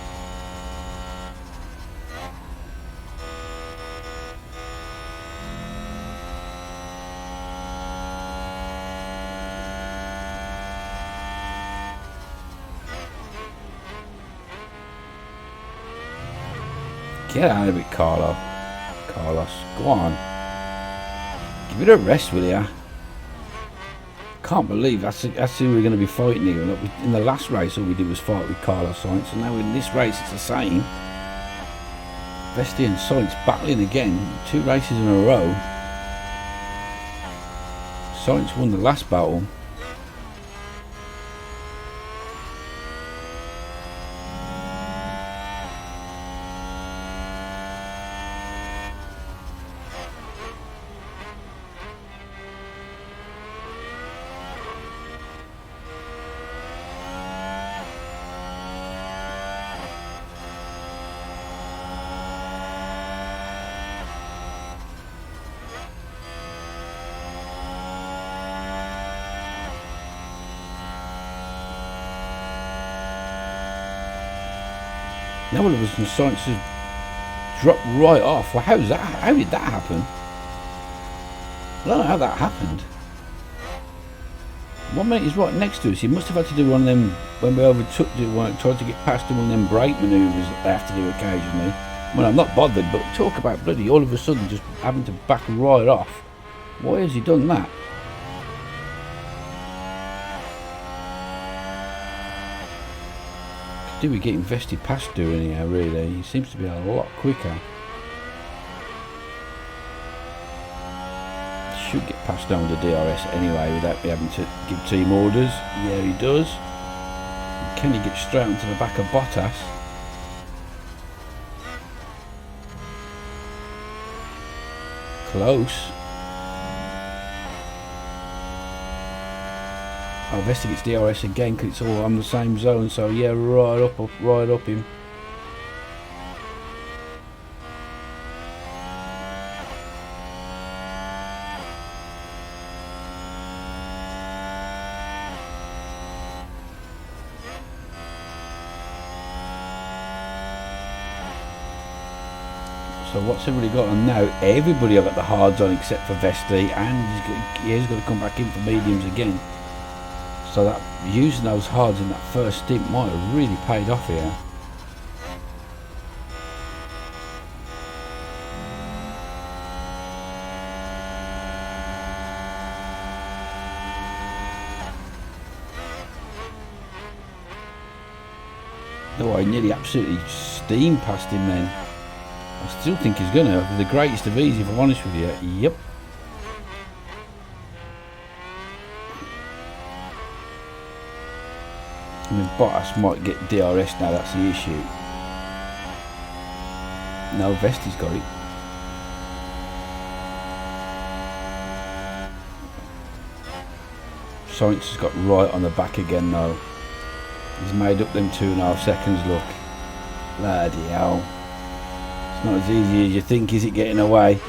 Get out of it, Carlos. Go on. Give it a rest, will ya? Can't believe that's who we're going to be fighting here. In the last race, all we did was fight with Carlos Sainz, and now in this race, it's the same. Vesti and Sainz battling again, 2 races in a row. Sainz won the last battle. Now all of a sudden Sainz has dropped right off. Well, how did that happen? I don't know how that happened. 1 minute he's right next to us. He must have had to do one of them when we overtook tried to get past him, one of them brake manoeuvres that they have to do occasionally. Well, I'm not bothered, but talk about bloody all of a sudden just having to back right off. Why has he done that? Do we get invested past doing anyhow, really? He seems to be a lot quicker. Should get passed down with the DRS anyway without me having to give team orders. Yeah, he does. And can he get straight onto the back of Bottas? Close. Oh, Vesti gets DRS again because it's all on the same zone, so yeah, right up him. So what's everybody got on now? Everybody have got the hards on except for Vesti, and he's got to come back in for mediums again. So that using those hards in that first stint might have really paid off here. No, I nearly absolutely steamed past him then. I still think he's gonna have the greatest of ease, if I'm honest with you. Yep. I mean, Bottas might get DRS now, that's the issue. No, Vesti's got it. Sainz has got right on the back again though. He's made up them 2.5 seconds, look. Bloody hell. It's not as easy as you think, is it, getting away?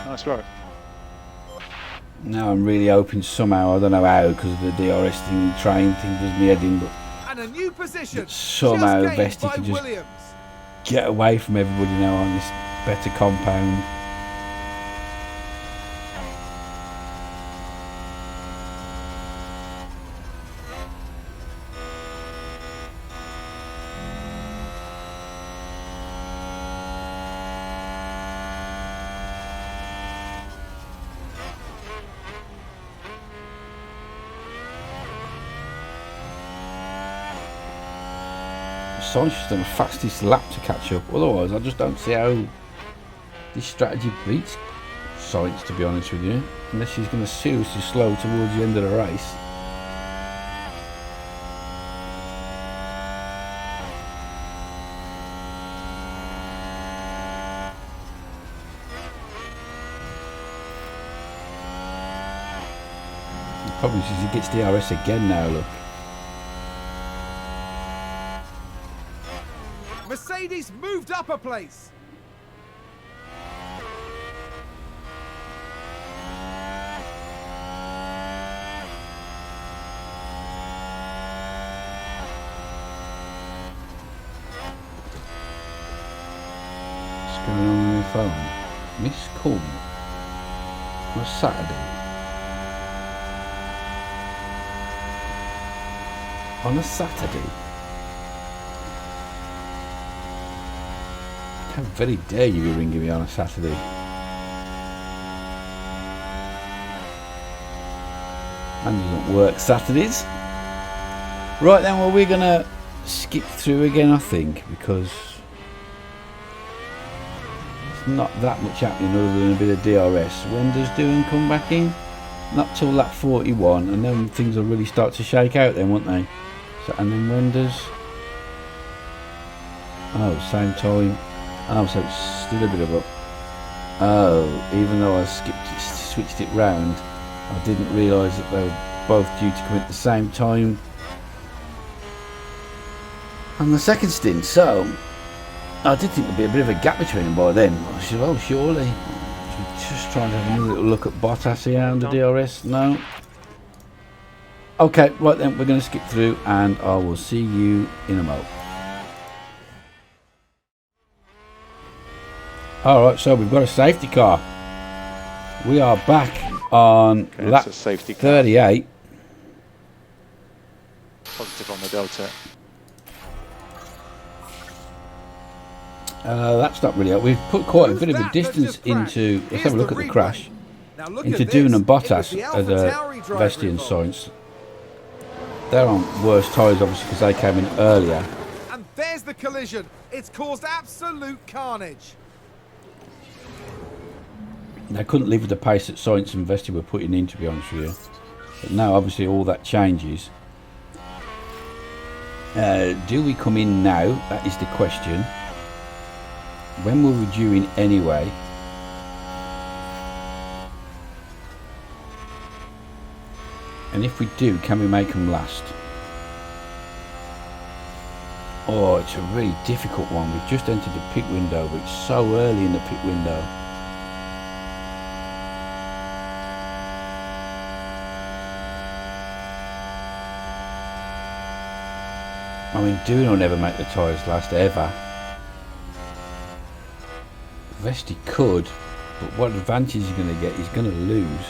Nice work. Now I'm really hoping somehow, I don't know how, because of the DRS thing, train thing does me head in, but And a new position. somehow Just gained Vesti by can just Williams. get away from everybody now on this better compound. Sainz just done the fastest lap to catch up. Otherwise, I just don't see how this strategy beats Sainz, to be honest with you. Unless he's going to seriously slow towards the end of the race. The problem is he gets DRS again now, look. Mercedes moved up a place. What's going on my phone? Miss call on a Saturday. On a Saturday? How very dare you be ringing me on a Saturday? And doesn't work Saturdays. Right then, well, we're going to skip through again, I think, because it's not that much happening other than a bit of DRS. When does Doohan come back in? Not till lap 41, and then things will really start to shake out then, won't they? So, and then when does... Oh, same time. Oh, so it's still a bit of a... Oh, even though I switched it round, I didn't realise that they were both due to come at the same time on the second stint. So I did think there'd be a bit of a gap between them by then. I said, oh, surely. Just trying to have a little look at Bottas here under DRS. No. Okay, right then, we're going to skip through, and I will see you in a moment. Alright, so we've got a safety car. We are back on lap 38. Positive on the Delta. That's not really... We've put quite a bit of a distance into... Let's have a look at the crash. Into Doohan and Bottas at Vesti and Sainz. They're on worse tyres, obviously, because they came in earlier. And there's the collision. It's caused absolute carnage. They couldn't live with the pace that Sainz and Vesti were putting in, to be honest with you. But now, obviously, all that changes. Do we come in now? That is the question. When were we due in anyway? And if we do, can we make them last? Oh, it's a really difficult one. We've just entered the pit window, but it's so early in the pit window. I mean, Doohan will never make the tyres last ever. Vesti could, but what advantage he's going to get? He's going to lose.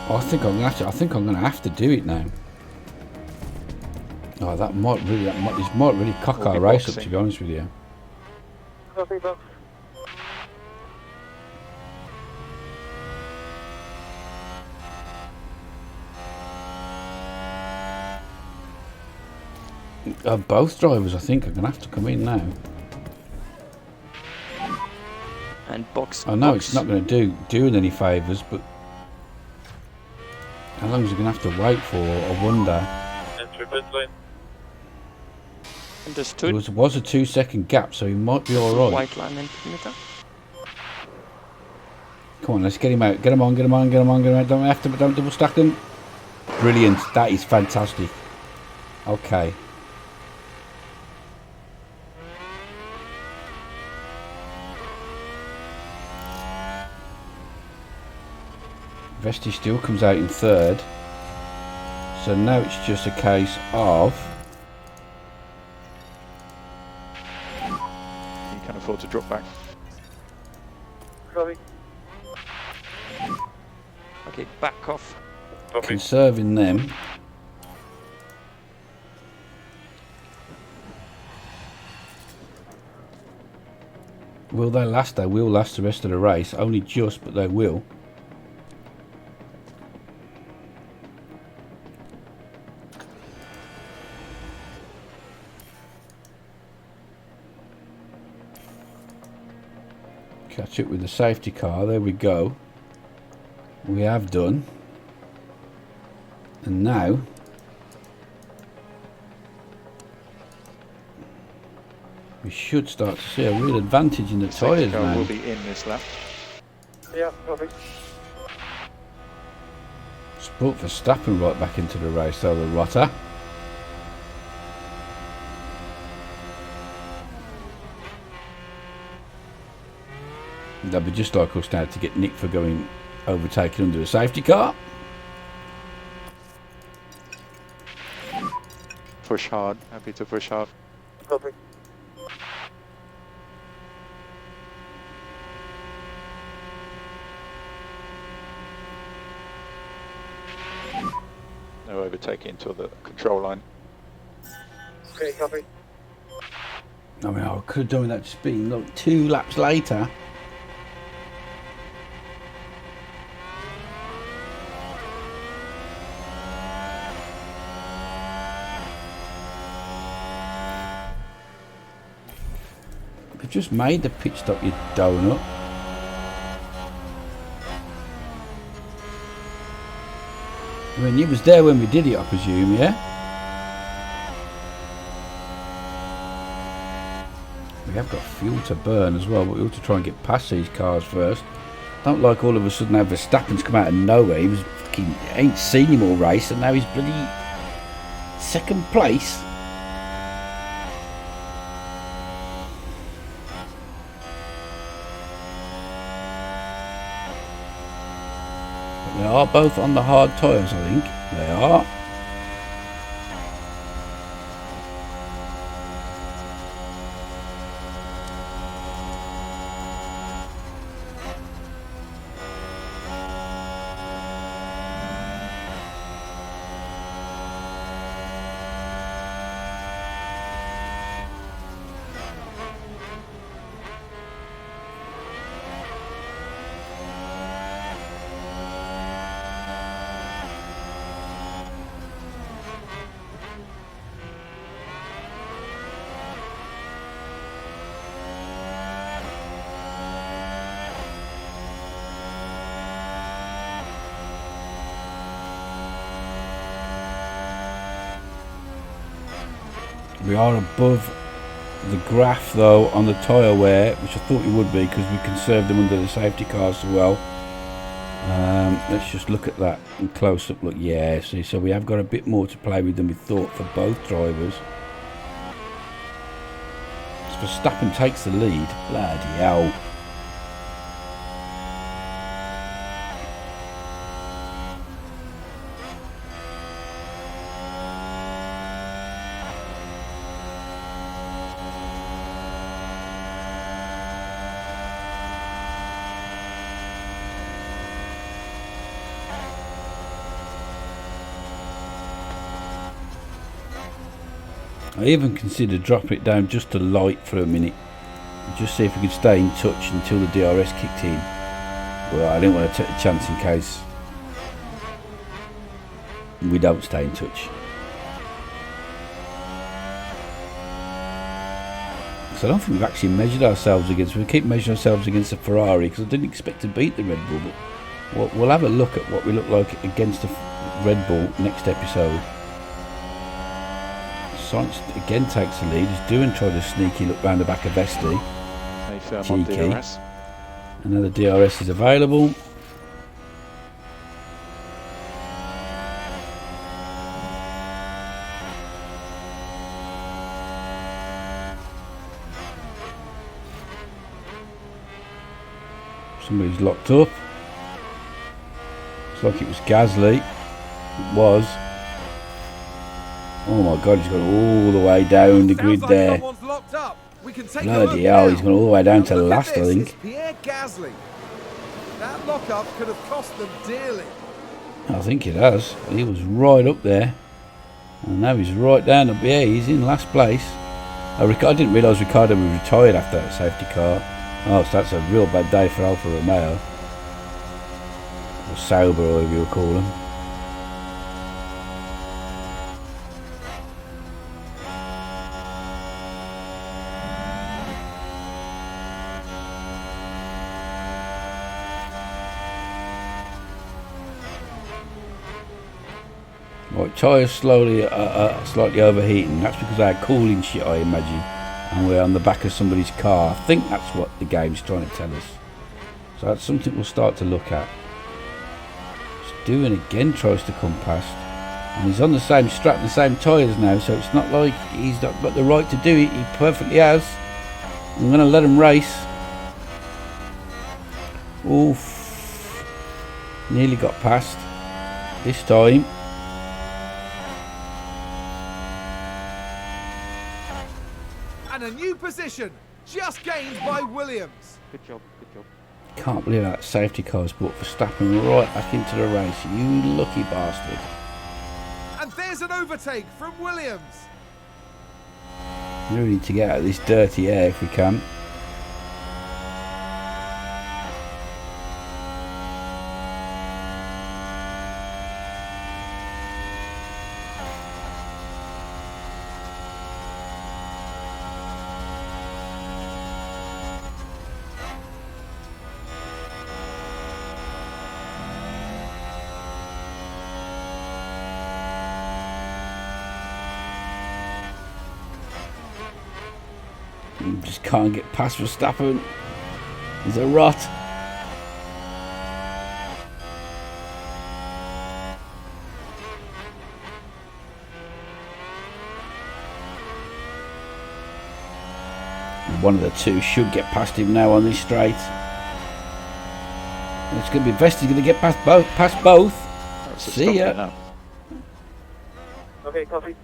Oh, I think I'm going to have to do it now. Oh, this might really cock our race up, to be honest with you. Copy, box. Both drivers, I think, are going to have to come in now. And box. I know box. it's not going to do Doohan any favours, but how long is he going to have to wait for? I wonder. Entry pit lane. Understood. There was a 2-second gap, so he might be all right. White line and perimeter. Come on, let's get him out. Get him on, get him on, get him on, get him out. Don't double stack them. Brilliant. That is fantastic. Okay. Vesti still comes out in third. So now it's just a case of... You can afford to drop back. Copy. Okay, back off. Copy. conserving them. Will they last? They will last the rest of the race. Only just, but they will. catch up with the safety car. There we go. We have done. And now we should start to see a real advantage in the tyres Car will now. be in this lap. Yeah, copy. Sport Verstappen right back into the race though, the rotter. They'll be just like us now to get Nick for going overtaken under a safety car. Push hard. Happy to push hard. Copy. No overtaking until the control line. Okay, copy. I mean, I could have done with that just being like 2 laps later. They've just made the pit stop, you donut. I mean, you was there when we did it, I presume, yeah? We have got fuel to burn as well, but we ought to try and get past these cars first. Don't like all of a sudden have Verstappen's come out of nowhere. He was fucking, ain't seen him all race, and now he's bloody 2nd place. They are both on the hard tyres, I think. They are. We are above the graph though on the tyre wear, which I thought we would be because we conserved them under the safety cars as well. Let's just look at that in close up look. Yeah, see, so we have got a bit more to play with than we thought for both drivers. So Verstappen takes the lead. Bloody hell. I even considered dropping it down just to light for a minute, just see if we could stay in touch until the DRS kicked in. Well, I didn't want to take a chance in case we don't stay in touch. So I don't think we've actually measured ourselves against. We keep measuring ourselves against a Ferrari because I didn't expect to beat the Red Bull. But we'll have a look at what we look like against the Red Bull next episode. Sainz again takes the lead. He's doing try to sneaky look round the back of Vesti. They firm on Cheeky. DRS. Another DRS is available. Somebody's locked up. Looks like it was Gasly. It was. Oh my god, he's gone all the way down the grid there. Bloody hell, he's gone all the way down to last, I think. Pierre Gasly. That lockup could have cost them dearly. I think it has. He was right up there. And now he's right down up. Yeah, he's in last place. I didn't realise Ricciardo was retired after that safety car. Oh, so that's a real bad day for Alfa Romeo. Or Sauber, or whatever you call them. Right, tyres slowly, slightly overheating. That's because they had cooling shit, I imagine. And we're on the back of somebody's car. I think that's what the game's trying to tell us. So that's something we'll start to look at. Doing again tries to come past. And he's on the same strap and the same tyres now, so it's not like he's not got the right to do it. He perfectly has. I'm going to let him race. Oof. Nearly got past. This time. And a new position, just gained by Williams. Good job, good job. Can't believe that safety car's brought Verstappen right back into the race. You lucky bastard. And there's an overtake from Williams. We need to get out of this dirty air if we can. Just can't get past Verstappen. He's a rot. One of the two should get past him now on this straight. It's going to be Vesti's going to get past both. See ya. Now. Okay, copy.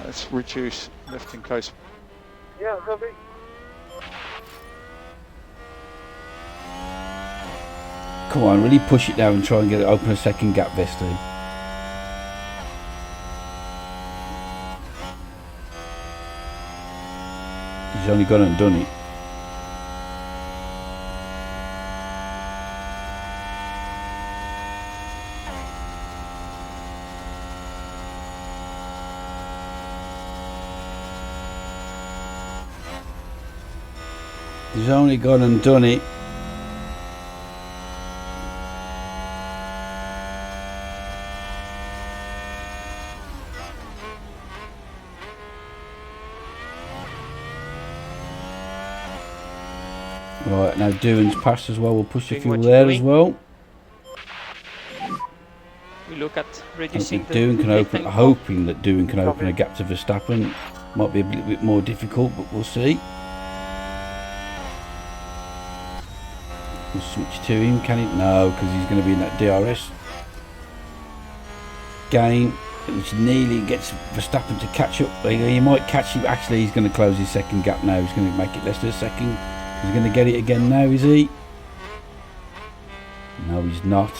Let's reduce lifting close. Yeah, copy. Come on, really push it down and try and get it open a second gap, Vesti. He's only gone and done it. He's only gone and done it. Right, now Doohan's passed as well. We'll push the Doing fuel what you're there doing. as well. We look at I reducing think the Doohan can open, lifting. hoping that Doohan can open a gap to Verstappen. Might be a little bit more difficult, but we'll see. We'll switch to him. Can he? No, because he's going to be in that DRS game, which nearly gets Verstappen to catch up. He might catch him. Actually, he's going to close his second gap now. He's going to make it less than a second. He's going to get it again now, is he? No, he's not.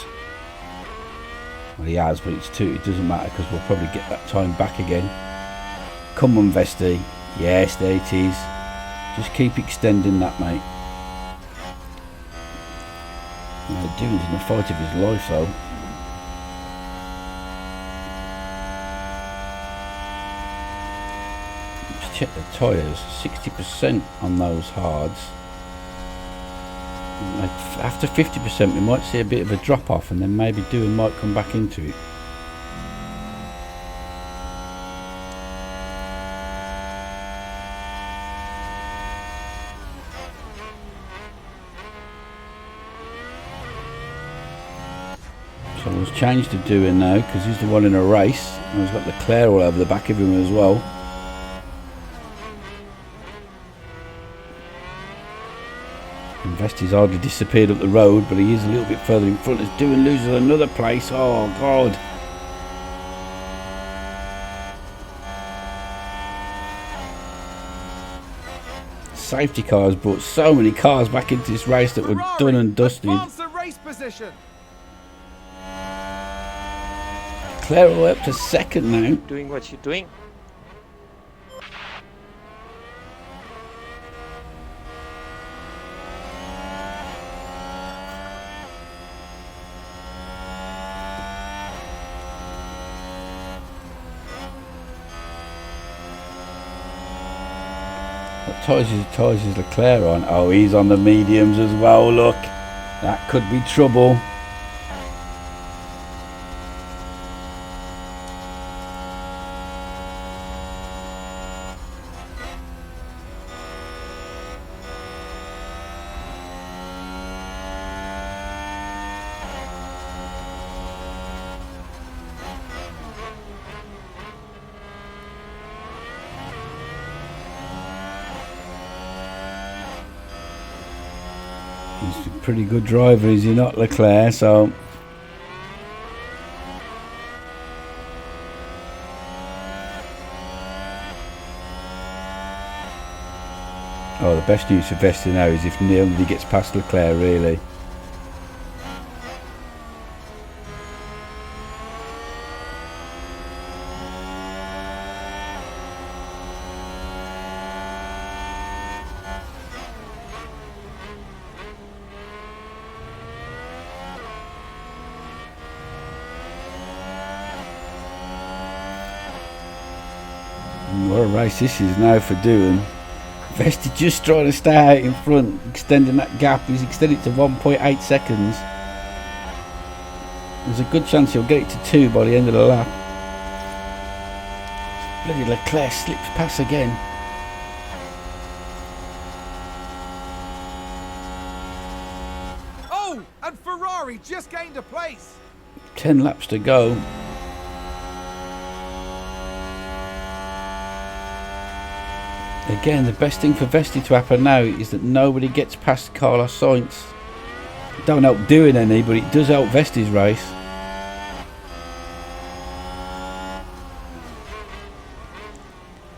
Well, he has, but it's two. It doesn't matter because we'll probably get that time back again. Come on, Vesti. Yes, there it is. Just keep extending that, mate. Doohan's in the fight of his life, though. Let's check the tyres. 60% on those hards. Like after 50%, we might see a bit of a drop off, and then maybe Doohan might come back into it. So we'll change to Doohan now because he's the one in a race, and he's got Leclerc all over the back of him as well. Vesti's hardly disappeared up the road, but he is a little bit further in front as Doohan loses another place. Oh God. Safety cars brought so many cars back into this race that were done and dusted. Advance the race position. Claire all up to second now. Doing what you're doing. What tyres is Leclerc on? Oh, he's on the mediums as well, look. That could be trouble. He's a pretty good driver, is he not, Leclerc? So oh, the best news for Vesti now is if nobody gets past Leclerc, really. What a race this is now for Doohan. Vesti just trying to stay out in front, extending that gap. He's extended it to 1.8 seconds. There's a good chance he'll get it to 2 by the end of the lap. Bloody Leclerc slips past again. Oh, and Ferrari just gained a place. 10 laps to go. Again, the best thing for Vesti to happen now is that nobody gets past Carlos Sainz. It don't help doing any, but it does help Vesti's race.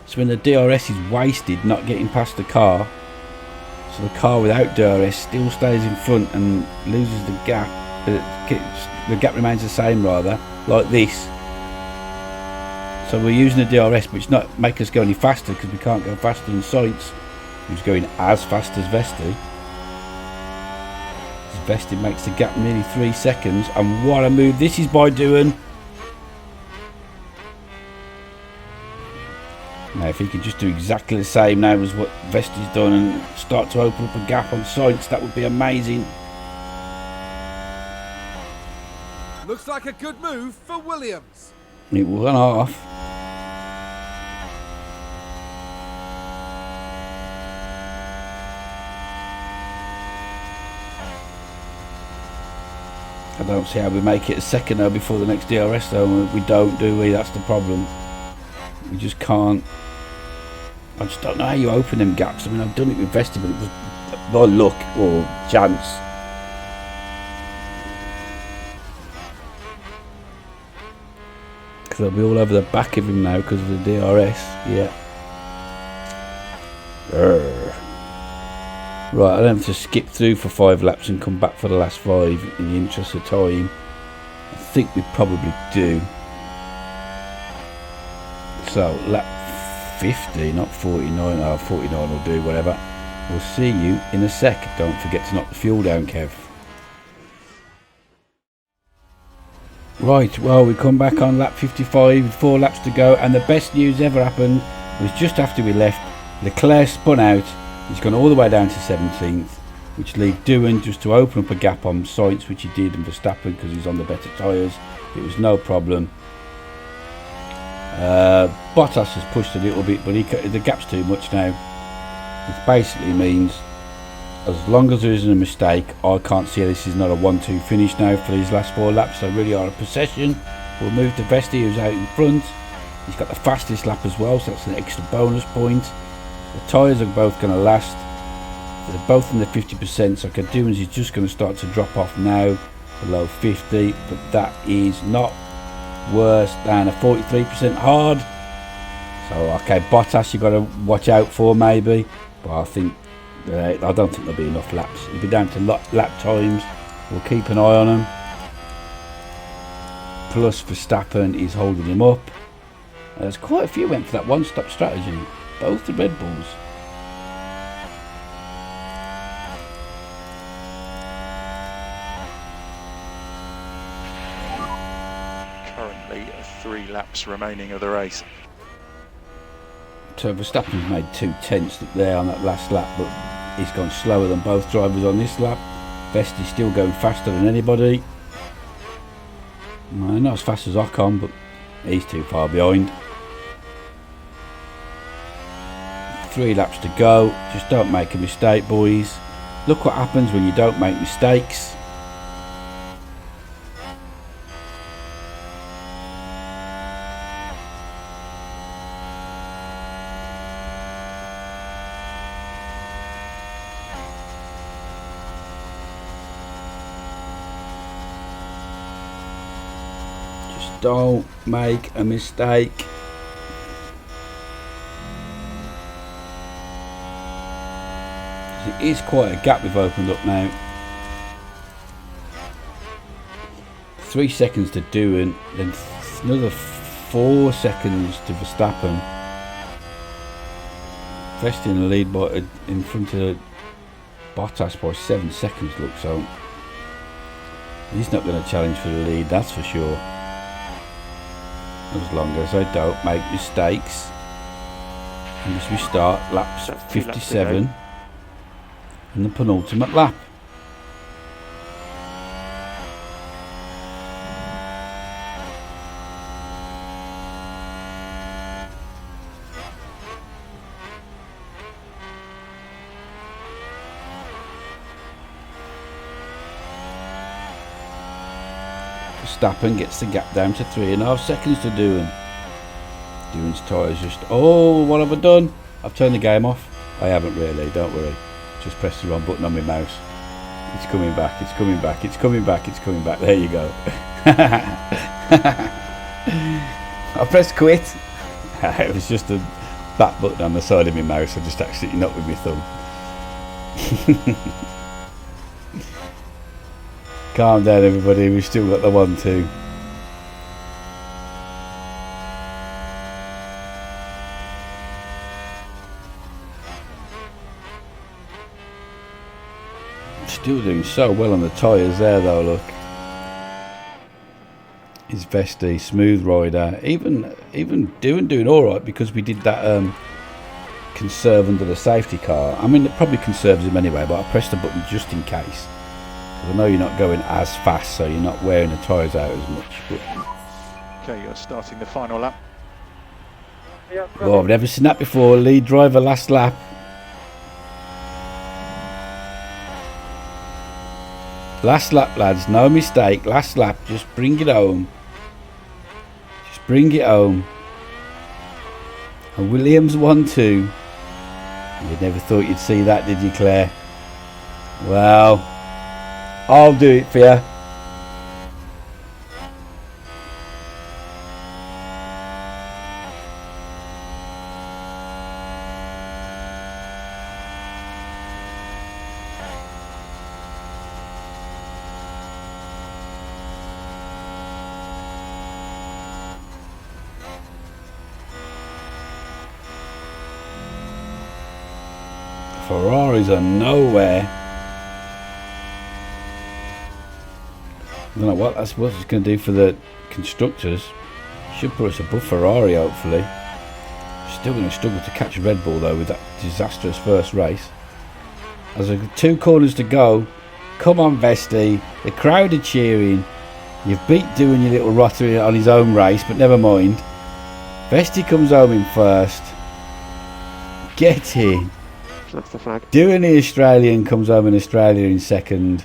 So when the DRS is wasted not getting past the car, so the car without DRS still stays in front and loses the gap, the gap remains the same rather, like this. So we're using the DRS, but it's not make us go any faster because we can't go faster than Sainz, who's going as fast as Vesti. Vesti makes the gap nearly 3 seconds, and what a move this is by Doohan. Now if he could just do exactly the same now as what Vesti's done and start to open up a gap on Sainz, that would be amazing. Looks like a good move for Williams. It went off. I don't see how we make it a second though before the next DRS though. We don't, do we? That's the problem. We just can't. I just don't know how you open them gaps. I mean, I've done it with Vesti, but it was by luck or chance. Because I'll be all over the back of him now because of the DRS. Yeah. Right, I don't have to skip through for 5 laps and come back for the last 5 in the interest of time. I think we probably do. So, lap 50, not 49. Oh, 49 will do, whatever. We'll see you in a sec. Don't forget to knock the fuel down, Kev. Right, well, we come back on lap 55 with 4 laps to go, and the best news ever happened was just after we left. Leclerc spun out. He's gone all the way down to 17th, which leaves Doohan just to open up a gap on Sainz, which he did, and Verstappen because he's on the better tyres. It was no problem. Bottas has pushed a little bit, but the gap's too much now. It basically means as long as there isn't a mistake, I can't see this is not a 1-2 finish now for these last 4 laps. They really are a possession. We'll move to Vesti, who's out in front. He's got the fastest lap as well, so that's an extra bonus point. The tyres are both going to last. They're both in the 50%, so Doohan's is just going to start to drop off now below 50, but that is not worse than a 43% hard. So okay, Bottas you've got to watch out for maybe, but I don't think there'll be enough laps. It'll be down to lap times. We'll keep an eye on them. Plus Verstappen is holding him up. There's quite a few went for that one-stop strategy. Both the Red Bulls. Currently 3 laps remaining of the race. So Verstappen's made 2/10 up there on that last lap, but he's gone slower than both drivers on this lap. Vesti's still going faster than anybody. Well, not as fast as Ocon, but he's too far behind. 3 laps to go. Just don't make a mistake, boys. Look what happens when you don't make mistakes. Just don't make a mistake. It is quite a gap we've opened up now. 3 seconds to Doohan, then another 4 seconds to Verstappen. Vesti in the lead, but in front of Bottas by 7 seconds. Looks so. He's not going to challenge for the lead, that's for sure. As long as I don't make mistakes. And as we start laps 57. In the penultimate lap. Verstappen gets the gap down to 3.5 seconds to Doohan. Doohan's tyres just... Oh, what have I done? I've turned the game off. I haven't really, don't worry. Just press the wrong button on my mouse. It's coming back, it's coming back, it's coming back, it's coming back. There you go. I pressed quit. It was just a back button on the side of my mouse. I just accidentally knocked with my thumb. Calm down, everybody. We've still got the 1-2. Still doing so well on the tyres there though, look. His Vesti, smooth rider. Even doing alright because we did that conserve under the safety car. I mean, it probably conserves him anyway, but I pressed the button just in case. Because I know you're not going as fast, so you're not wearing the tyres out as much. But Okay, you're starting the final lap. Yeah, well, I've never seen that before. Lead driver last lap. Last lap, lads, no mistake. Last lap, just bring it home. Just bring it home. And Williams 1-2. You never thought you'd see that, did you, Claire? Well, I'll do it for you. Ferraris are nowhere. I don't know what it's going to do for the constructors. Should put us above Ferrari, hopefully. Still going to struggle to catch Red Bull though with that disastrous first race. As there are 2 corners to go. Come on, Vesti. The crowd are cheering. You've beat doing your little rotter on his own race, but never mind. Vesti comes home in first. Get in. That's the flag. Doing the Australian comes home in Australia in second.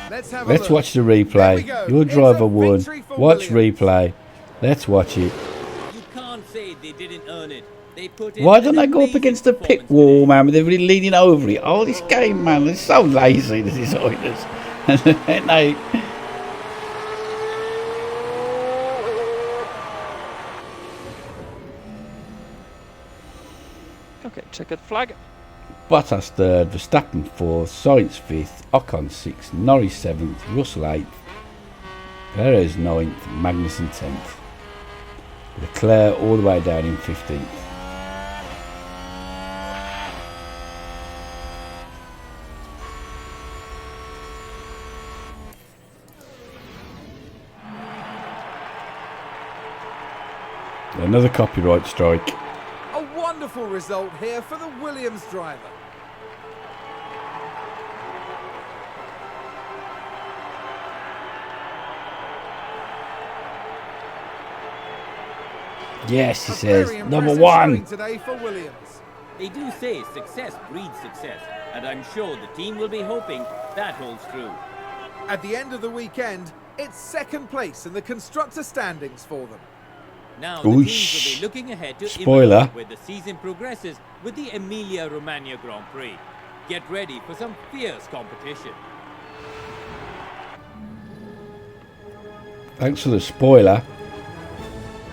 Let's watch the replay. Your driver won. Watch replay. Let's watch it. You can't say they didn't earn it. They put in Why don't an they go up amazing against the pit performance wall, today. man? They're really leaning over it. Oh, this game, man, they're so lazy, the designers. And they... Okay, checkered flag. Bottas third, Verstappen fourth, Sainz fifth, Ocon sixth, Norris seventh, Russell eighth, Perez ninth, Magnussen 10th. Leclerc all the way down in 15th. Another copyright strike. A wonderful result here for the Williams driver. Yes, he A says. very Number impressive one. showing today for Williams. They do say success breeds success, and I'm sure the team will be hoping that holds true. At the end of the weekend, it's second place in the constructor standings for them. Now the teams will be looking ahead to Spoiler. Imola, where the season progresses with the Emilia-Romagna Grand Prix. Get ready for some fierce competition. Thanks for the spoiler.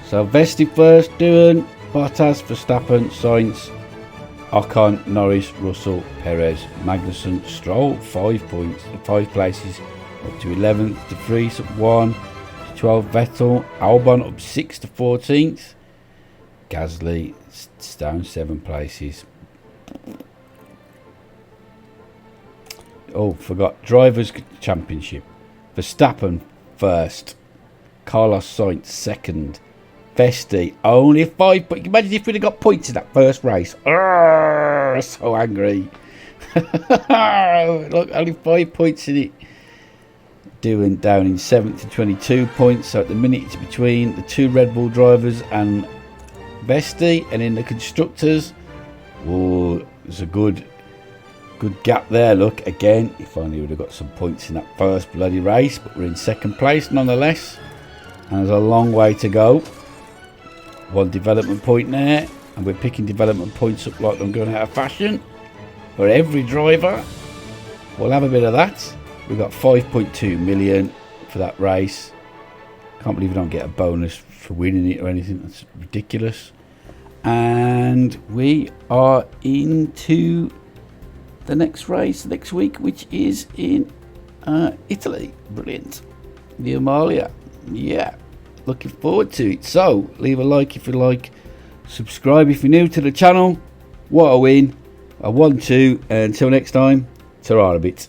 So Vesti first, doing Bottas, Verstappen, Sainz, Ocon, Norris, Russell, Perez, Magnussen, Stroll, 5 points, 5 places, up to 11th, De Vries up 1, to 12 Vettel, Albon up 6 to 14th, Gasly down 7 places. Oh, forgot, Drivers' Championship. Verstappen first, Carlos Sainz second, Vesti only 5 points. Imagine if we'd have got points in that first race. Arrgh, so angry. Look, only 5 points in it. Doing down in 7th to 22 points. So at the minute it's between the 2 Red Bull drivers and Vesti. And in the constructors, oh, there's a good gap there. Look, again, if only we would have got some points in that first bloody race. But we're in second place nonetheless. And there's a long way to go. 1 development point there, and we're picking development points up like I'm going out of fashion. For every driver, we'll have a bit of that. We've got 5.2 million for that race. Can't believe we don't get a bonus for winning it or anything. That's ridiculous. And we are into the next race next week, which is in Italy. Brilliant. The Emilia. Yeah. Looking forward to it. So leave a like if you like, subscribe if you're new to the channel. What a win, a 1-2, and until next time, ta-ra a bit.